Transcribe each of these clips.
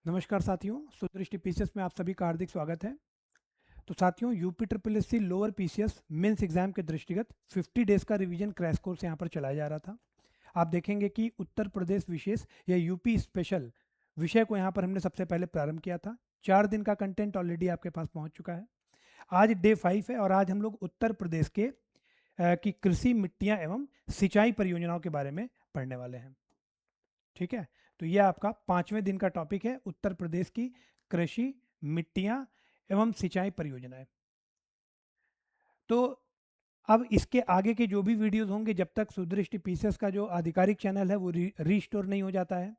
नमस्कार साथियों, सुदृष्टि पीसीएस में आप सभी का हार्दिक स्वागत है। तो साथियों, UP triple S C lower PCS mains exam के दृष्टिगत 50 डेज का रिवीजन क्रैश कोर्स यहाँ पर चलाया जा रहा था। आप देखेंगे कि उत्तर प्रदेश विशेष या यूपी स्पेशल विषय को यहाँ पर हमने सबसे पहले प्रारंभ किया था। 4 दिन का कंटेंट ऑलरेडी आपके पास पहुँच चुका है। आज डे 5 है और आज हम लोग उत्तर प्रदेश के की कृषि मिट्टियाँ एवं सिंचाई परियोजनाओं के बारे में पढ़ने वाले हैं। ठीक है, तो यह आपका 5वें दिन का टॉपिक है, उत्तर प्रदेश की कृषि मिट्टियां एवं सिंचाई परियोजनाएं। तो अब इसके आगे के जो भी वीडियोस होंगे, जब तक सुदृष्टि पीसीएस का जो आधिकारिक चैनल है वो रीस्टोर नहीं हो जाता है,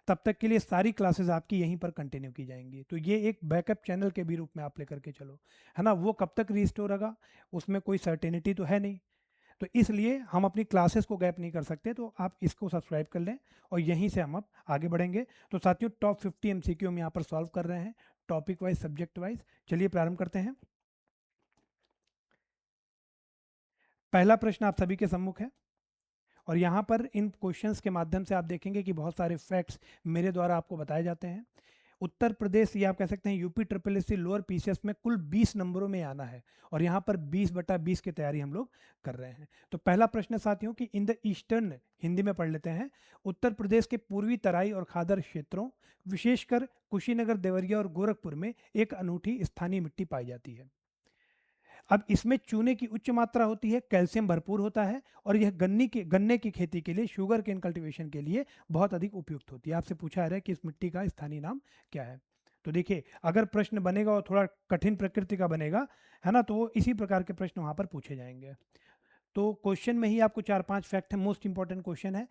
तब तक के लिए सारी क्लासेस आपकी यहीं पर कंटिन्यू की जाएंगी। तो ये एक बैकअप चैनल के भी रूप में आप लेकर के चलो, है ना। वो कब तक रीस्टोर होगा उसमें कोई सर्टेनिटी तो है नहीं, तो इसलिए हम अपनी क्लासेस को गैप नहीं कर सकते। तो आप इसको सब्सक्राइब कर लें और यहीं से हम अब आगे बढ़ेंगे। तो साथियों, टॉप 50 एमसीक्यू हम यहाँ पर सॉल्व कर रहे हैं, टॉपिक वाइज, सब्जेक्ट वाइज। चलिए प्रारंभ करते हैं। पहला प्रश्न आप सभी के सम्मुख है और यहाँ पर इन क्वेश्चंस के माध्यम से आप देखेंगे कि बहुत सारे फैक्ट्स मेरे द्वारा आपको बताए जाते हैं। उत्तर प्रदेश, या आप कह सकते हैं UP triple S C lower PCS में कुल 20 नंबरों में आना है और यहाँ पर 20/20 की तैयारी हम लोग कर रहे हैं। तो पहला प्रश्न साथियों कि इन द ईस्टर्न, हिंदी में पढ़ लेते हैं, उत्तर प्रदेश के पूर्वी तराई और खादर क्षेत्रों, विशेषकर कुशीनगर, देवरिया और गोरखपुर में एक अनूठी स्थानीय मिट्टी पाई जाती है। अब इसमें चूने की उच्च मात्रा होती है, कैल्शियम भरपूर होता है और यह गन्ने की खेती के लिए, शुगर केन कल्टीवेशन के लिए बहुत अधिक उपयुक्त होती है। आपसे पूछा है कि इस मिट्टी का स्थानीय नाम क्या है। तो देखिए, अगर प्रश्न बनेगा और थोड़ा कठिन प्रकृति का बनेगा, है ना, तो वो इसी प्रकार के प्रश्न वहां पर पूछे जाएंगे। तो क्वेश्चन में ही आपको 4-5 फैक्ट है, मोस्ट इंपॉर्टेंट क्वेश्चन है।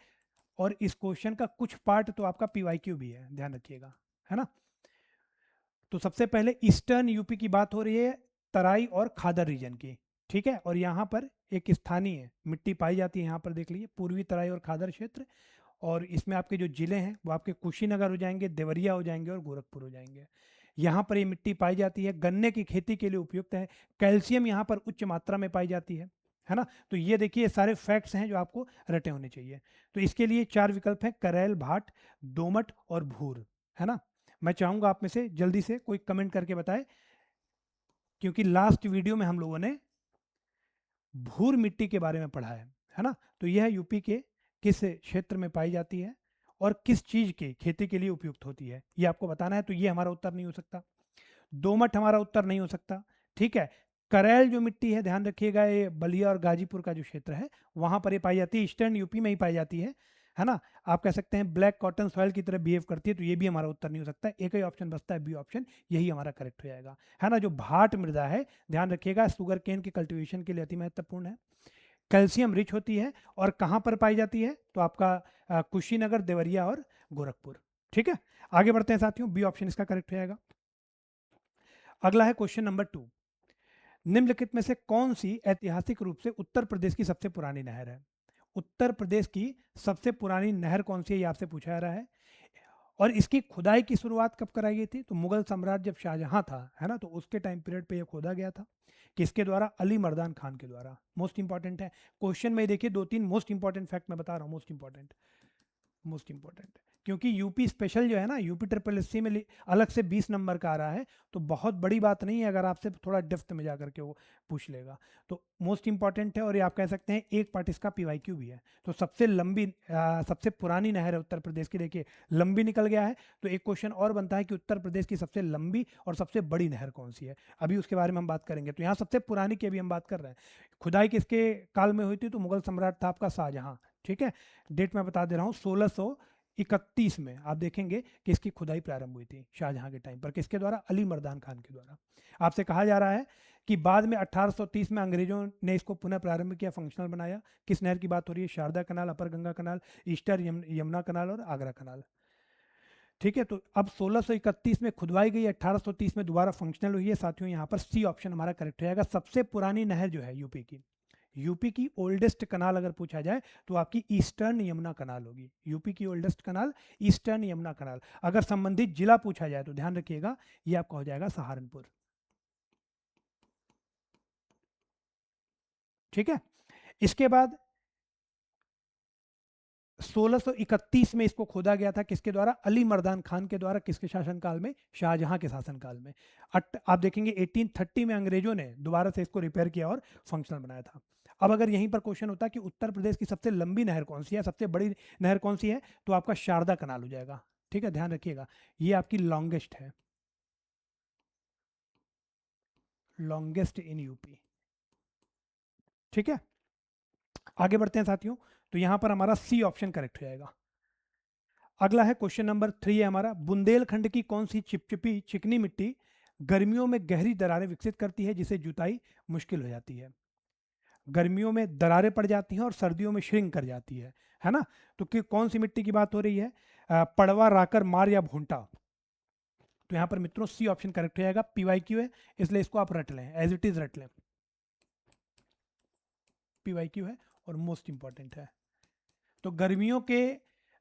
और इस क्वेश्चन का कुछ पार्ट तो आपका पीवाईक्यू भी है, ध्यान रखिएगा, है ना। तो सबसे पहले ईस्टर्न यूपी की बात हो रही है, तराई और खादर रीजन की। ठीक है, और यहाँ पर एक स्थानीय मिट्टी पाई जाती है, यहाँ पर देख लीजिए, पूर्वी तराई और खादर क्षेत्र। और इसमें आपके जो जिले हैं वो आपके कुशीनगर हो जाएंगे, देवरिया हो जाएंगे और गोरखपुर हो जाएंगे। यहाँ पर ये मिट्टी पाई जाती है, गन्ने की खेती के लिए उपयुक्त है, कैल्शियम यहाँ पर उच्च मात्रा में पाई जाती है ना। तो ये देखिए, सारे फैक्ट्स हैं जो आपको रटे होने चाहिए। तो इसके लिए 4 विकल्प हैं, करेल, भाट, दोमट और भूर, है ना। मैं चाहूंगा आप में से जल्दी से कोई कमेंट करके बताए, क्योंकि लास्ट वीडियो में हम लोगों ने भूर मिट्टी के बारे में पढ़ा है ना। तो यह यूपी के किस क्षेत्र में पाई जाती है और किस चीज की खेती के लिए उपयुक्त होती है, ये आपको बताना है। तो ये हमारा उत्तर नहीं हो सकता। दोमट हमारा उत्तर नहीं हो सकता। ठीक है, करेल जो मिट्टी है, ध्यान रखिएगा, ये बलिया और गाजीपुर का जो क्षेत्र है वहां पर ये पाई जाती है, ईस्टर्न यूपी में ही पाई जाती है ना। आप कह सकते हैं ब्लैक कॉटन सॉइल की तरह बिहेव करती है, तो ये भी हमारा उत्तर नहीं हो सकता। एक ही ऑप्शन बचता है, बी ऑप्शन, यही हमारा करेक्ट हो जाएगा, है ना। जो भाट मृदा है, ध्यान रखिएगा, शुगर केन के कल्टीवेशन के लिए अति महत्वपूर्ण है, कैल्शियम रिच होती है। और कहाँ पर पाई जाती है, तो आपका कुशीनगर, देवरिया और गोरखपुर। ठीक है, आगे बढ़ते हैं साथियों, बी ऑप्शन इसका करेक्ट हो जाएगा। अगला है क्वेश्चन नंबर 2। निम्नलिखित में से कौन सी ऐतिहासिक रूप से उत्तर प्रदेश की सबसे पुरानी नहर है। उत्तर प्रदेश की सबसे पुरानी नहर कौन सी है, ये आपसे पूछा जा रहा है। और इसकी खुदाई की शुरुआत कब कराई गई थी, तो मुगल सम्राट जब शाहजहां था, है ना, तो उसके टाइम पीरियड पे ये खोदा गया था। किसके द्वारा, अली मर्दान खान के द्वारा। मोस्ट इंपॉर्टेंट है क्वेश्चन में, देखिए 2-3 मोस्ट इंपॉर्टेंट फैक्ट मैं बता रहा हूँ, मोस्ट इंपॉर्टेंट, क्योंकि यूपी स्पेशल जो है ना, यूपी ट्रिपल एस सी में अलग से 20 नंबर का आ रहा है। तो बहुत बड़ी बात नहीं है अगर आपसे थोड़ा डेप्थ में जा करके वो पूछ लेगा। तो मोस्ट इंपॉर्टेंट है, और ये आप कह सकते हैं एक पार्ट इसका पीवाईक्यू भी है। तो सबसे लंबी, सबसे पुरानी नहर है उत्तर प्रदेश की, देखिए लंबी निकल गया है। तो एक क्वेश्चन और बनता है कि उत्तर प्रदेश की सबसे लंबी और सबसे बड़ी नहर कौन सी है, अभी उसके बारे में हम बात करेंगे। तो यहाँ सबसे पुरानी की अभी हम बात कर रहे हैं। खुदाई किसके काल में हुई थी, तो मुगल सम्राट था आपका शाहजहां। ठीक है, डेट मैं बता दे रहा हूँ, 1631 में आप देखेंगे कि इसकी खुदाई प्रारंभ हुई थी शाहजहां के टाइम पर। किसके द्वारा, अली मर्दान खान के द्वारा। आपसे कहा जा रहा है कि बाद में 1830 में अंग्रेजों ने इसको पुनः प्रारंभ किया, फंक्शनल बनाया। किस नहर की बात हो रही है, शारदा कनाल, अपर गंगा कनाल, ईस्टर यमुना कनाल और आगरा कनाल। ठीक है, तो अब 1631 में खुदवाई गई, 1830 में दोबारा फंक्शनल हुई है साथियों। यहाँ पर सी ऑप्शन हमारा करेक्ट हो जाएगा। सबसे पुरानी नहर जो है यूपी की ओल्डेस्ट कनाल अगर पूछा जाए तो आपकी ईस्टर्न यमुना कनाल होगी। यूपी की ओल्डेस्ट कनाल ईस्टर्न यमुना कनाल। अगर संबंधित जिला पूछा जाए तो ध्यान रखिएगा, ये आपका हो जाएगा सहारनपुर। ठीक है, इसके बाद 1631 में इसको खोदा गया था, किसके द्वारा? अली मर्दान खान के द्वारा। किसके शासनकाल में? शाहजहां के शासनकाल में। आप देखेंगे 1830 में अंग्रेजों ने दोबारा से इसको रिपेयर किया और फंक्शनल बनाया था। अब अगर यहीं पर क्वेश्चन होता कि उत्तर प्रदेश की सबसे लंबी नहर कौन सी है, सबसे बड़ी नहर कौन सी है, तो आपका शारदा कनाल हो जाएगा। ठीक है, ध्यान रखिएगा, ये आपकी लॉन्गेस्ट है, लॉन्गेस्ट इन यूपी। ठीक है, आगे बढ़ते हैं साथियों। तो यहां पर हमारा सी ऑप्शन करेक्ट हो जाएगा। अगला है क्वेश्चन नंबर 3 है हमारा, बुंदेलखंड की कौन सी चिपचिपी चिकनी मिट्टी गर्मियों में गहरी दरारें विकसित करती है जिसे जुताई मुश्किल हो जाती है? गर्मियों में दरारें पड़ जाती हैं और सर्दियों में श्रिंक कर जाती है ना? तो कौन सी मिट्टी की बात हो रही है? पड़वा, राकर, मार या भूंटा? तो यहाँ पर मित्रों सी ऑप्शन करेक्ट हो जाएगा। पीवाईक्यू है, इसलिए इसको आप रट लें, एज इट इज रट लें। पीवाईक्यू है और मोस्ट इंपॉर्टेंट है। तो गर्मियों के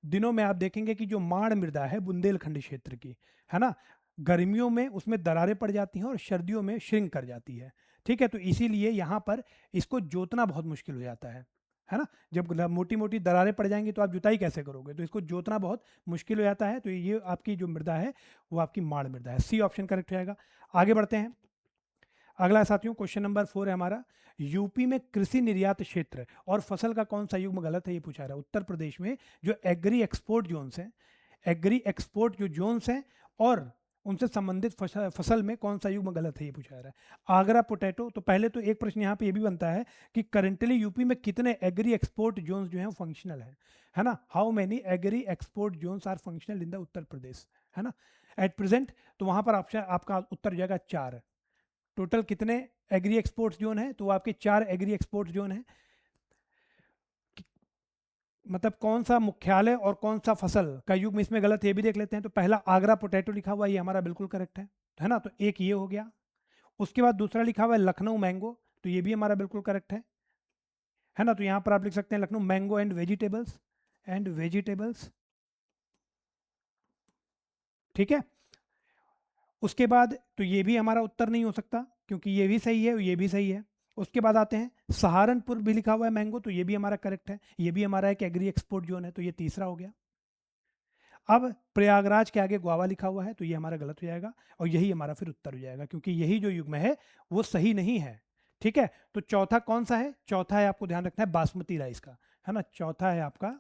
दिनों में आप देखेंगे कि जो माड़ मृदा है बुंदेलखंड क्षेत्र की, है ना, गर्मियों में उसमें दरारें पड़ जाती हैं और सर्दियों में श्रिंक कर जाती है। ठीक है, तो इसीलिए यहाँ पर इसको जोतना बहुत मुश्किल हो जाता है ना? जब मोटी मोटी दरारें पड़ जाएंगी तो आप जुताई कैसे करोगे? तो इसको जोतना बहुत मुश्किल हो जाता है। तो ये आपकी जो मृदा है वो आपकी माड़ मृदा है। सी ऑप्शन करेक्ट हो जाएगा। आगे बढ़ते हैं। अगला साथियों क्वेश्चन नंबर 4 है हमारा, यूपी में कृषि निर्यात क्षेत्र और फसल का कौन सा युग्म गलत है, ये पूछा रहा है। उत्तर प्रदेश में जो एग्री एक्सपोर्ट जोन्स हैं, एग्री एक्सपोर्ट जो जोन्स हैं और उनसे संबंधित फसल में कौन सा युग्म गलत है, ये पूछा रहा है। आगरा पोटैटो, तो पहले तो एक प्रश्न यहाँ पे ये भी बनता है कि करेंटली यूपी में कितने एग्री एक्सपोर्ट जोन्स जो हैं फंक्शनल है ना? How many agri export zones are functional in the Uttar Pradesh, है ना, एट प्रेजेंट? तो वहां पर ऑप्शन आपका उत्तर हो जाएगा 4। टोटल कितने एग्री एक्सपोर्ट जोन है? तो आपके 4 एग्री एक्सपोर्ट जोन है। मतलब कौन सा मुख्यालय और कौन सा फसल का युग्म इसमें गलत है, ये भी देख लेते हैं। तो पहला आगरा पोटैटो लिखा हुआ है, ये हमारा बिल्कुल करेक्ट है ना? तो एक ये हो गया। उसके बाद दूसरा लिखा हुआ है लखनऊ मैंगो, तो ये भी हमारा बिल्कुल करेक्ट है ना? तो यहाँ पर आप लिख सकते हैं Lucknow mango and vegetables, and vegetables. ठीक है, उसके बाद तो ये भी हमारा उत्तर नहीं हो सकता क्योंकि ये भी सही है, ये भी सही है। उसके बाद आते हैं सहारनपुर भी लिखा हुआ है मैंगो, तो ये भी हमारा करेक्ट है, ये भी हमारा एक एग्री एक्सपोर्ट जोन है, तो ये तीसरा हो गया। अब प्रयागराज के आगे गोवा लिखा हुआ है, तो ये हमारा गलत हो जाएगा और यही हमारा फिर उत्तर हो जाएगा क्योंकि यही जो युग्म है वो सही नहीं है। ठीक है, तो चौथा कौन सा है? चौथा है, आपको ध्यान रखना है, बासमती राइस का, है ना? चौथा है आपका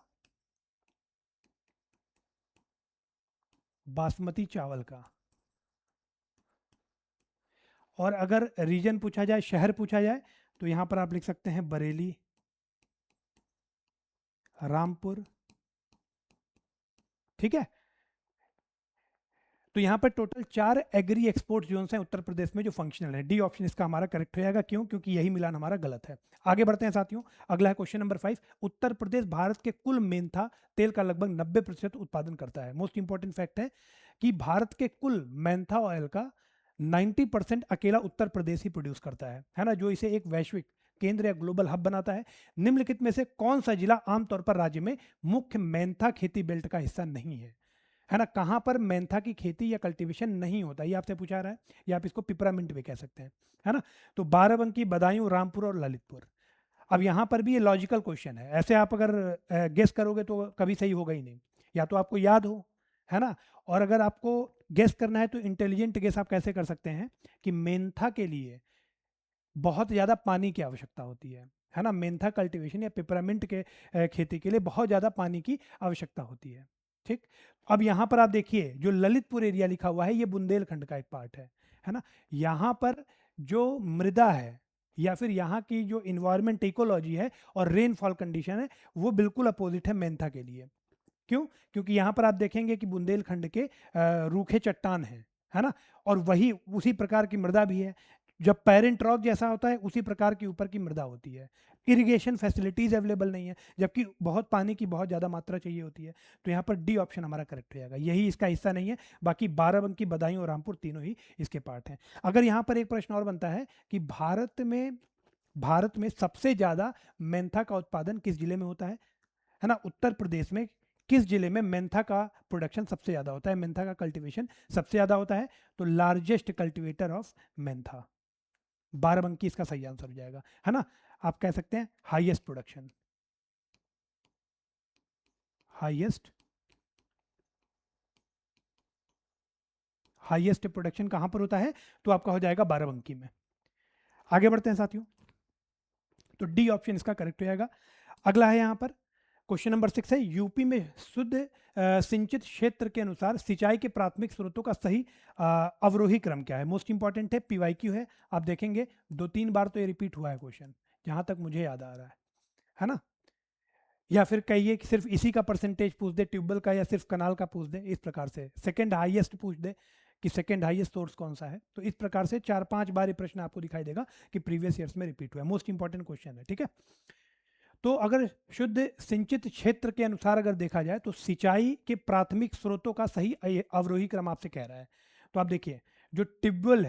बासमती चावल का। और अगर रीजन पूछा जाए, शहर पूछा जाए, तो यहां पर आप लिख सकते हैं बरेली, रामपुर। ठीक है, तो यहाँ पर टोटल 4 एग्री एक्सपोर्ट जोन्स हैं उत्तर प्रदेश में जो फंक्शनल है। डी ऑप्शन इसका हमारा करेक्ट हो जाएगा। क्यों? क्योंकि यही मिलान हमारा गलत है। आगे बढ़ते हैं साथियों। अगला है क्वेश्चन नंबर 5, उत्तर प्रदेश भारत के कुल मेंथा तेल का लगभग 90% उत्पादन करता है। मोस्ट इंपॉर्टेंट फैक्ट है कि भारत के कुल मेंथा ऑयल का 90% अकेला उत्तर प्रदेश ही प्रोड्यूस करता है ना, जो इसे एक वैश्विक केंद्र या ग्लोबल हब बनाता है। निम्नलिखित में से कौन सा जिला आमतौर पर राज्य में मुख्य मेंथा खेती बेल्ट का हिस्सा नहीं है ना? कहाँ पर मेंथा की खेती या कल्टीवेशन नहीं होता, ये आपसे पूछा रहा है, या आप इसको पिपरामिंट भी कह सकते हैं, है ना? तो बाराबंकी, बदायूं, रामपुर और ललितपुर। अब यहाँ पर भी ये लॉजिकल क्वेश्चन है, ऐसे आप अगर गेस करोगे तो कभी सही होगा ही नहीं, या तो आपको याद हो, है ना? और अगर आपको गेस करना है तो इंटेलिजेंट गेस आप कैसे कर सकते हैं कि मेंथा के लिए बहुत ज़्यादा पानी की आवश्यकता होती है ना? मेंथा कल्टीवेशन या पिपरामिंट के खेती के लिए बहुत ज़्यादा पानी की आवश्यकता होती है। ठीक, अब यहाँ पर आप देखिए जो ललितपुर एरिया लिखा हुआ है ये बुंदेलखंड का एक पार्ट है ना? यहाँ पर जो मृदा है या फिर यहाँ की जो इन्वायरमेंट इकोलॉजी है और रेनफॉल कंडीशन है वो बिल्कुल अपोजिट है मेंथा के लिए। क्यों? क्योंकि यहाँ पर आप देखेंगे कि बुंदेलखंड के रूखे चट्टान हैं, है ना? और वही उसी प्रकार की मृदा भी है। जब पेरेंट रॉक जैसा होता है उसी प्रकार की ऊपर की मृदा होती है। इरिगेशन फैसिलिटीज अवेलेबल नहीं है, जबकि बहुत पानी की बहुत ज़्यादा मात्रा चाहिए होती है। तो यहाँ पर डी ऑप्शन हमारा करेक्ट हो जाएगा, यही इसका हिस्सा नहीं है। बाकी बाराबंकी, बदायूं और रामपुर तीनों ही इसके पार्ट हैं। अगर यहाँ पर एक प्रश्न और बनता है कि भारत में सबसे ज़्यादा मेंथा का उत्पादन किस जिले में होता है ना? उत्तर प्रदेश में किस जिले में मेंथा का प्रोडक्शन सबसे ज़्यादा होता है, मेंथा का कल्टीवेशन सबसे ज़्यादा होता है? तो largest cultivator of Mentha, Barabanki इसका सही आंसर हो जाएगा, है ना? आप कह सकते हैं हाईएस्ट प्रोडक्शन। हाईएस्ट प्रोडक्शन कहां पर होता है, तो आपका हो जाएगा बाराबंकी में। आगे बढ़ते हैं साथियों, तो डी ऑप्शन इसका करेक्ट हो जाएगा। अगला है यहाँ पर क्वेश्चन नंबर 6 है, यूपी में शुद्ध सिंचित क्षेत्र के अनुसार सिंचाई के प्राथमिक स्रोतों का सही अवरोही क्रम क्या है। मोस्ट इंपॉर्टेंट है, पीवाईक्यू है। आप देखेंगे 2-3 बार तो ये रिपीट हुआ है क्वेश्चन, जहां तक मुझे याद आ रहा है ना। या फिर कहिए कि सिर्फ इसी का परसेंटेज पूछ दे, ट्यूबवेल का या सिर्फ कनाल का पूछ दे, इस प्रकार से सेकंड हाईएस्ट पूछ दे कि सेकंड हाईएस्ट सोर्स कौन सा है। तो इस प्रकार से 4-5 बार ये प्रश्न आपको दिखाई देगा कि प्रीवियस ईयर्स में रिपीट हुआ है। मोस्ट इंपॉर्टेंट क्वेश्चन है, ठीक है। तो अगर शुद्ध सिंचित क्षेत्र के अनुसार अगर देखा जाए तो सिंचाई के प्राथमिक स्रोतों का सही अवरोही क्रम आपसे कह रहा है। तो आप देखिए, जो ट्यूबवेल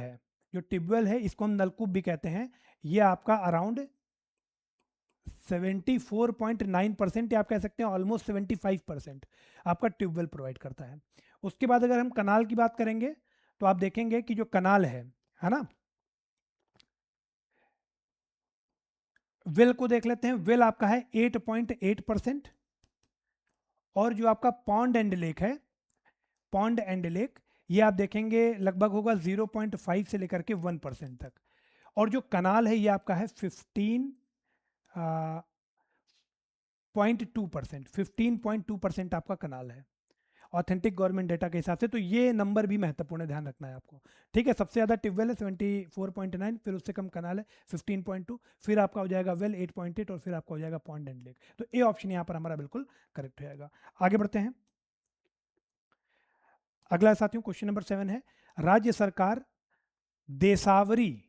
है इसको हम नलकूप भी कहते हैं, ये आपका अराउंड 74.9% या आप कह सकते हैं ऑलमोस्ट 75% आपका ट्यूबवेल प्रोवाइड करता है। उसके बाद अगर हम कनाल की बात करेंगे तो आप देखेंगे कि जो कनाल है ना, वेल को देख लेते हैं, वेल आपका है 8.8%। और जो आपका पॉन्ड एंड लेक ये आप देखेंगे लगभग होगा 0.5 से लेकर के 1% तक। और जो कनाल है ये आपका है 15.2% आपका कनाल है ऑथेंटिक गवर्नमेंट डेटा के हिसाब से। तो ये नंबर भी महत्वपूर्ण है, ध्यान रखना है आपको, ठीक है। सबसे ज़्यादा ट्यूबवेल है 74.9, फिर उससे कम कनाल है 15.2, फिर आपका हो जाएगा वेल 8.8 और फिर आपका हो जाएगा पॉन्ड एंड लेक। तो ए ऑप्शन यहाँ पर हमारा बिल्कुल करेक्ट हो जाएगा। आगे बढ़ते हैं, अगला साथियों क्वेश्चन नंबर 7 है, राज्य सरकार देसावरी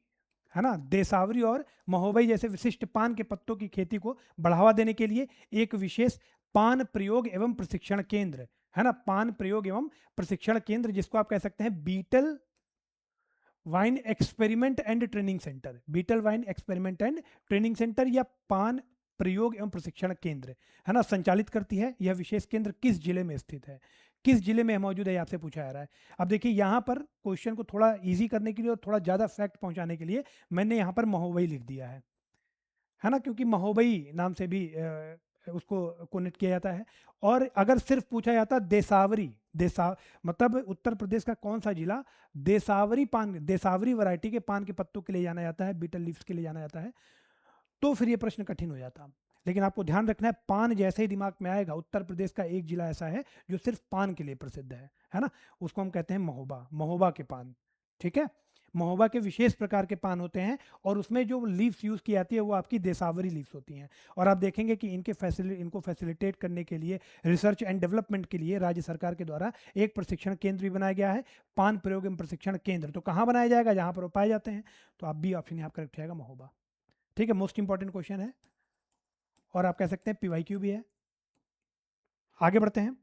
है ना, देसावरी और महोबई जैसे विशिष्ट पान के पत्तों की खेती को बढ़ावा देने के लिए एक विशेष पान प्रयोग एवं प्रशिक्षण केंद्र है ना, पान प्रयोग एवं प्रशिक्षण केंद्र जिसको आप कह सकते हैं betel vine experiment and training centre, betel vine experiment and training centre या पान प्रयोग एवं प्रशिक्षण केंद्र है ना, संचालित करती है। यह विशेष केंद्र किस जिले में स्थित है, किस जिले में मौजूद है, आपसे पूछा जा रहा है। अब देखिए यहाँ पर क्वेश्चन को थोड़ा इजी करने के लिए और थोड़ा ज़्यादा फैक्ट पहुंचाने के लिए मैंने यहाँ पर महोबई लिख दिया है ना, क्योंकि महोबई नाम से भी उसको कनेक्ट किया जाता है। और अगर सिर्फ पूछा जाता देसावरी, मतलब उत्तर प्रदेश का कौन सा जिला देसावरी वैरायटी के पान के पत्तों के लिए जाना जाता है, बीटल लीव्स के लिए जाना जाता है, तो फिर ये प्रश्न कठिन हो जाता। लेकिन आपको ध्यान रखना है, पान जैसे ही दिमाग में आएगा, उत्तर प्रदेश का एक जिला ऐसा है जो सिर्फ पान के लिए प्रसिद्ध है ना, उसको हम कहते हैं महोबा के पान, ठीक है। महोबा के विशेष प्रकार के पान होते हैं और उसमें जो लीव्स यूज़ की जाती है वो आपकी देसावरी लीव्स होती हैं। और आप देखेंगे कि इनको फैसिलिटेट करने के लिए, रिसर्च एंड डेवलपमेंट के लिए राज्य सरकार के द्वारा एक प्रशिक्षण केंद्र भी बनाया गया है, पान प्रयोग एवं प्रशिक्षण केंद्र। तो कहाँ बनाया जाएगा, जहाँ पर वो पाए जाते हैं। तो आप बी ऑप्शन यहाँ करेक्ट रहेगा, महोबा, ठीक है। मोस्ट इंपॉर्टेंट क्वेश्चन है और आप कह सकते हैं पीवाईक्यू भी है। आगे बढ़ते हैं,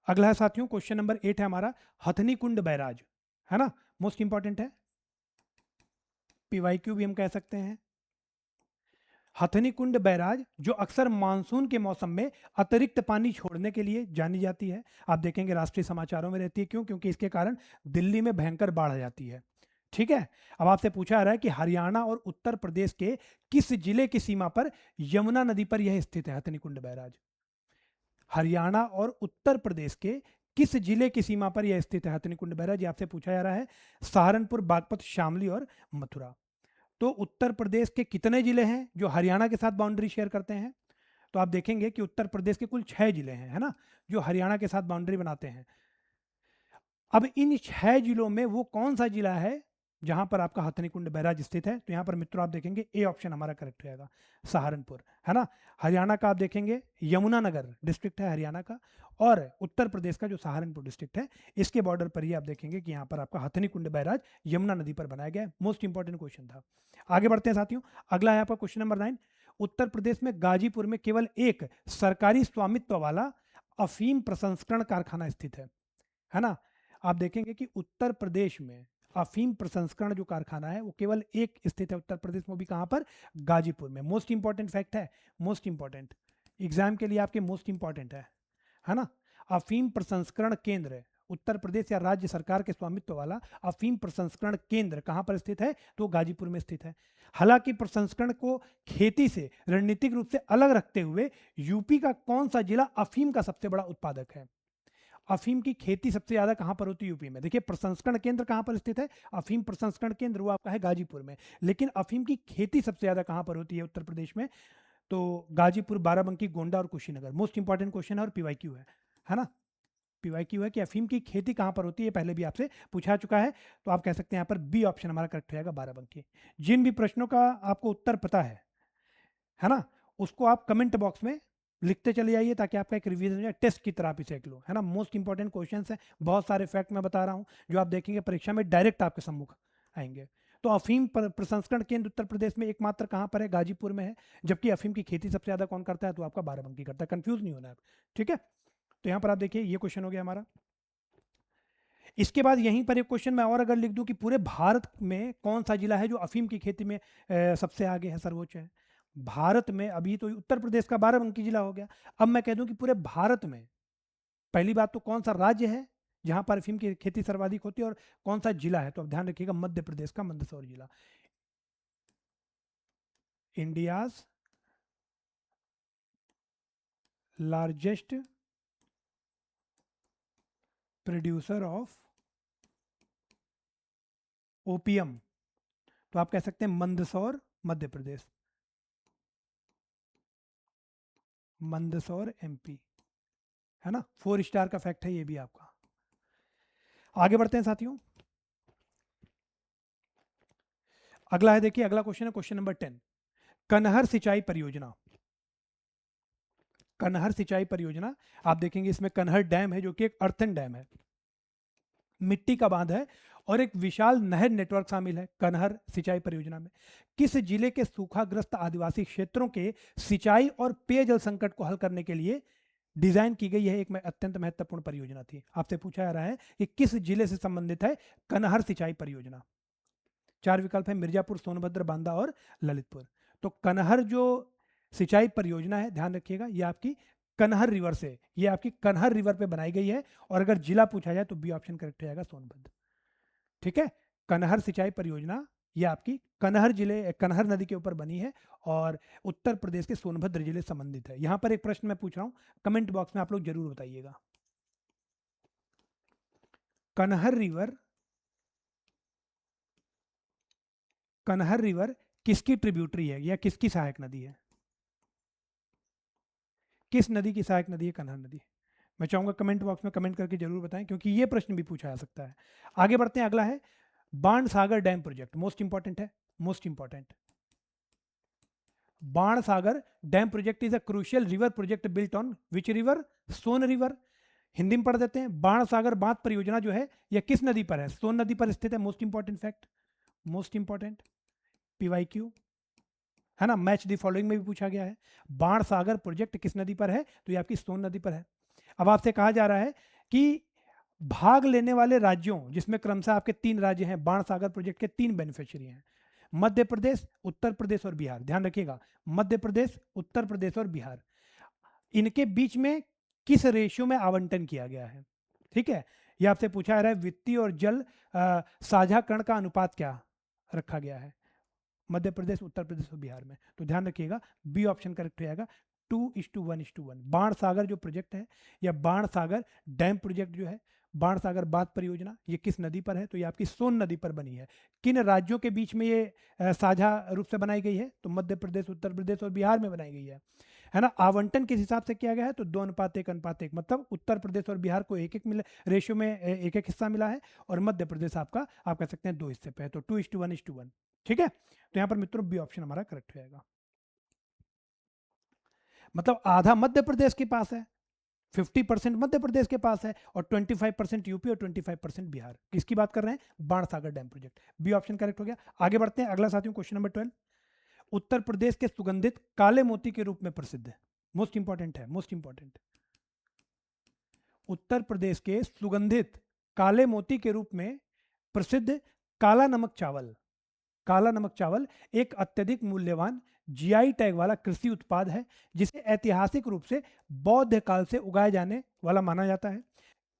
अगला है साथियों क्वेश्चन नंबर 8 है हमारा, हथनी कुंड बैराज है ना, मोस्ट इंपॉर्टेंट है, पीवाईक्यू भी हम कह सकते हैं। हथनी कुंड बैराज जो अक्सर मानसून के मौसम में अतिरिक्त पानी छोड़ने के लिए जानी जाती है, आप देखेंगे राष्ट्रीय समाचारों में रहती है। क्यों? क्योंकि इसके कारण दिल्ली में भयंकर बाढ़ आ जाती है, ठीक है। अब आपसे पूछा जा रहा है कि हरियाणा और उत्तर प्रदेश के किस जिले की सीमा पर यमुना नदी पर यह स्थित है, हथनी कुंड बैराज। हरियाणा और उत्तर प्रदेश के किस जिले की सीमा पर यह स्थित है, हथनी कुंड बैराज, ये आपसे पूछा जा रहा है। सहारनपुर, बागपत, शामली और मथुरा। तो उत्तर प्रदेश के कितने जिले हैं जो हरियाणा के साथ बाउंड्री शेयर करते हैं? तो आप देखेंगे कि उत्तर प्रदेश के कुल 6 जिले हैं, है ना, जो हरियाणा के साथ बाउंड्री बनाते हैं। अब इन 6 जिलों में वो कौन सा जिला है जहां पर आपका हथनी कुंड बैराज स्थित है? तो यहां पर मित्रों आप देखेंगे ए ऑप्शन हमारा करेक्ट रहेगा, सहारनपुर, है ना। हरियाणा का आप देखेंगे यमुनानगर डिस्ट्रिक्ट है हरियाणा का, और उत्तर प्रदेश का जो सहारनपुर डिस्ट्रिक्ट है इसके बॉर्डर पर ही आप देखेंगे कि यहाँ पर आपका हथनी कुंड बैराज यमुना नदी पर बनाया गया है। मोस्ट इंपॉर्टेंट क्वेश्चन था। आगे बढ़ते हैं साथियों, अगला है आपका क्वेश्चन नंबर 9। उत्तर प्रदेश में गाजीपुर में केवल एक सरकारी स्वामित्व वाला अफीम प्रसंस्करण कारखाना स्थित है ना। आप देखेंगे कि उत्तर प्रदेश में अफीम प्रसंस्करण जो कारखाना है वो केवल एक स्थित है उत्तर प्रदेश में, भी कहां पर? गाजीपुर में। मोस्ट इंपॉर्टेंट फैक्ट है, मोस्ट इंपॉर्टेंट एग्जाम के लिए आपके मोस्ट इंपॉर्टेंट है ना। अफीम प्रसंस्करण केंद्र उत्तर प्रदेश या राज्य सरकार के स्वामित्व वाला अफीम प्रसंस्करण केंद्र कहाँ पर स्थित है? तो गाजीपुर में स्थित है। हालांकि प्रसंस्करण को खेती से रणनीतिक रूप से अलग रखते हुए यूपी का कौन सा जिला अफीम का सबसे बड़ा उत्पादक है? अफीम की खेती सबसे ज्यादा कहां पर होती है? यूपी में। देखिए प्रसंस्करण केंद्र कहां पर स्थित है? अफीम प्रसंस्करण केंद्र वो आपका है गाजीपुर में। लेकिन अफीम की खेती सबसे ज्यादा कहां पर होती है उत्तर प्रदेश में? तो गाजीपुर, बाराबंकी, गोंडा और कुशीनगर। मोस्ट इंपॉर्टेंट क्वेश्चन है और पीवाईक्यू है ना? पीवाईक्यू है कि अफीम की खेती कहां पर होती है, पहले भी आपसे पूछा चुका है। तो आप कह सकते हैं यहाँ पर बी ऑप्शन हमारा करेक्ट हो जाएगा, बाराबंकी। जिन भी प्रश्नों का आपको उत्तर पता है ना, उसको आप कमेंट बॉक्स में लिखते चले जाइए ताकि आपका एक रिवीजन हो जाए, टेस्ट की तरह आप इसे एक लो, है ना। मोस्ट इंपॉर्टेंट क्वेश्चंस हैं, बहुत सारे फैक्ट मैं बता रहा हूँ जो आप देखेंगे परीक्षा में डायरेक्ट आपके सम्मुख आएंगे। तो अफीम प्रसंस्करण केंद्र उत्तर प्रदेश में एकमात्र कहाँ पर है? गाजीपुर में है। जबकि अफीम की खेती सबसे ज्यादा कौन करता है? तो आपका बाराबंकी करता है। कंफ्यूज नहीं होना है, ठीक है। तो यहाँ पर आप देखिए ये क्वेश्चन हो गया हमारा। इसके बाद यहीं पर एक क्वेश्चन मैं और अगर लिख दूं कि पूरे भारत में कौन सा जिला है जो अफीम की खेती में सबसे आगे है, सर्वोच्च है? भारत में अभी तो उत्तर प्रदेश का बाराबंकी जिला हो गया। अब मैं कह दूं कि पूरे भारत में पहली बात तो कौन सा राज्य है जहां पर अफीम की खेती सर्वाधिक होती है और कौन सा जिला है? तो अब ध्यान रखिएगा, मध्य प्रदेश का मंदसौर जिला। India's largest producer of opium, तो आप कह सकते हैं मंदसौर, मध्य प्रदेश। मंदसौर एमपी, है ना। 4 स्टार का फैक्ट है ये भी आपका। आगे बढ़ते हैं साथियों। अगला है, देखिए अगला क्वेश्चन है क्वेश्चन नंबर 10। कनहर सिंचाई परियोजना। कनहर सिंचाई परियोजना, आप देखेंगे इसमें कनहर डैम है जो कि एक अर्थन डैम है, मिट्टी का बांध है और एक विशाल नहर नेटवर्क शामिल है कनहर सिंचाई परियोजना में। किस जिले के सूखाग्रस्त आदिवासी क्षेत्रों के सिंचाई और पेयजल संकट को हल करने के लिए डिजाइन की गई है एक अत्यंत महत्वपूर्ण परियोजना थी? आपसे पूछा जा रहा है कि किस जिले से संबंधित है कनहर सिंचाई परियोजना। 4 विकल्प है, मिर्जापुर, सोनभद्र, बांदा और ललितपुर। तो कनहर जो सिंचाई परियोजना है, ध्यान रखिएगा, ये आपकी कनहर रिवर से, ये आपकी कनहर रिवर पे बनाई गई है। और अगर जिला पूछा जाए तो बी ऑप्शन करेक्ट हो जाएगा, सोनभद्र। ठीक है, कनहर सिंचाई परियोजना ये आपकी कनहर जिले, कनहर नदी के ऊपर बनी है और उत्तर प्रदेश के सोनभद्र जिले संबंधित है। यहां पर एक प्रश्न मैं पूछ रहा हूं, कमेंट बॉक्स में आप लोग जरूर बताइएगा। कनहर रिवर, कनहर रिवर किसकी ट्रिब्यूटरी है या किसकी सहायक नदी है? किस नदी की सहायक नदी है कनहर नदी? मैं चाहूंगा कमेंट बॉक्स में कमेंट करके जरूर बताएं क्योंकि ये प्रश्न भी पूछा जा सकता है। आगे बढ़ते हैं, अगला है Bansagar dam project. Most important है, most important. Bansagar dam project is a crucial river project built on which river? Son river. Hindi में पढ़ देते हैं, बाणसागर बांध परियोजना जो है यह किस नदी पर है? सोन नदी पर स्थित है। Most important fact, most important, PYQ, है ना। मैच द फॉलोइंग में भी पूछा गया है, बाणसागर प्रोजेक्ट किस नदी पर है? तो ये आपकी सोन नदी पर है। अब आपसे कहा जा रहा है कि भाग लेने वाले राज्यों, जिसमें क्रमशः आपके 3 राज्य हैं, बाणसागर प्रोजेक्ट के 3 बेनिफिशियरी हैं, मध्य प्रदेश, उत्तर प्रदेश और बिहार। ध्यान रखिएगा, मध्य प्रदेश, उत्तर प्रदेश और बिहार, इनके बीच में किस रेशियो में आवंटन किया गया है? ठीक है, यह आपसे पूछा जा रहा है, वित्तीय और जल साझाकरण का अनुपात क्या रखा गया है मध्य प्रदेश, उत्तर प्रदेश और बिहार में? तो ध्यान रखिएगा, बी ऑप्शन करेक्ट हो जाएगा, 2:1:1। बाणसागर जो प्रोजेक्ट है या बाणसागर डैम प्रोजेक्ट जो है, बाणसागर बांध परियोजना, ये किस नदी पर है? तो ये आपकी सोन नदी पर बनी है। किन राज्यों के बीच में ये साझा रूप से बनाई गई है? तो मध्य प्रदेश, उत्तर प्रदेश और बिहार में बनाई गई है ना। आवंटन किस हिसाब से किया गया है? तो 2:1:1, मतलब उत्तर प्रदेश और बिहार को एक एक मिला, रेशियो में एक एक हिस्सा मिला है और मध्य प्रदेश आपका, आप कह सकते हैं 2 हिस्से पे है, तो 2:1:1। ठीक है, तो यहां पर मित्रों बी ऑप्शन हमारा करेक्ट हो जाएगा। मतलब आधा मध्य प्रदेश के पास है, 50% मध्य प्रदेश के पास है और 25% यूपी और 25% बिहार। किसकी बात कर रहे हैं? Bansagar dam project. B option correct हो गया। आगे बढ़ते हैं, अगला साथियों क्वेश्चन नंबर 12। उत्तर प्रदेश के सुगंधित काले मोती के रूप में प्रसिद्ध है, मोस्ट इंपॉर्टेंट है, मोस्ट इंपॉर्टेंट। उत्तर प्रदेश के सुगंधित काले मोती के रूप में प्रसिद्ध काला नमक चावल। काला नमक चावल एक अत्यधिक मूल्यवान जीआई टैग वाला कृषि उत्पाद है जिसे ऐतिहासिक रूप से बौद्ध काल से उगाए जाने वाला माना जाता है।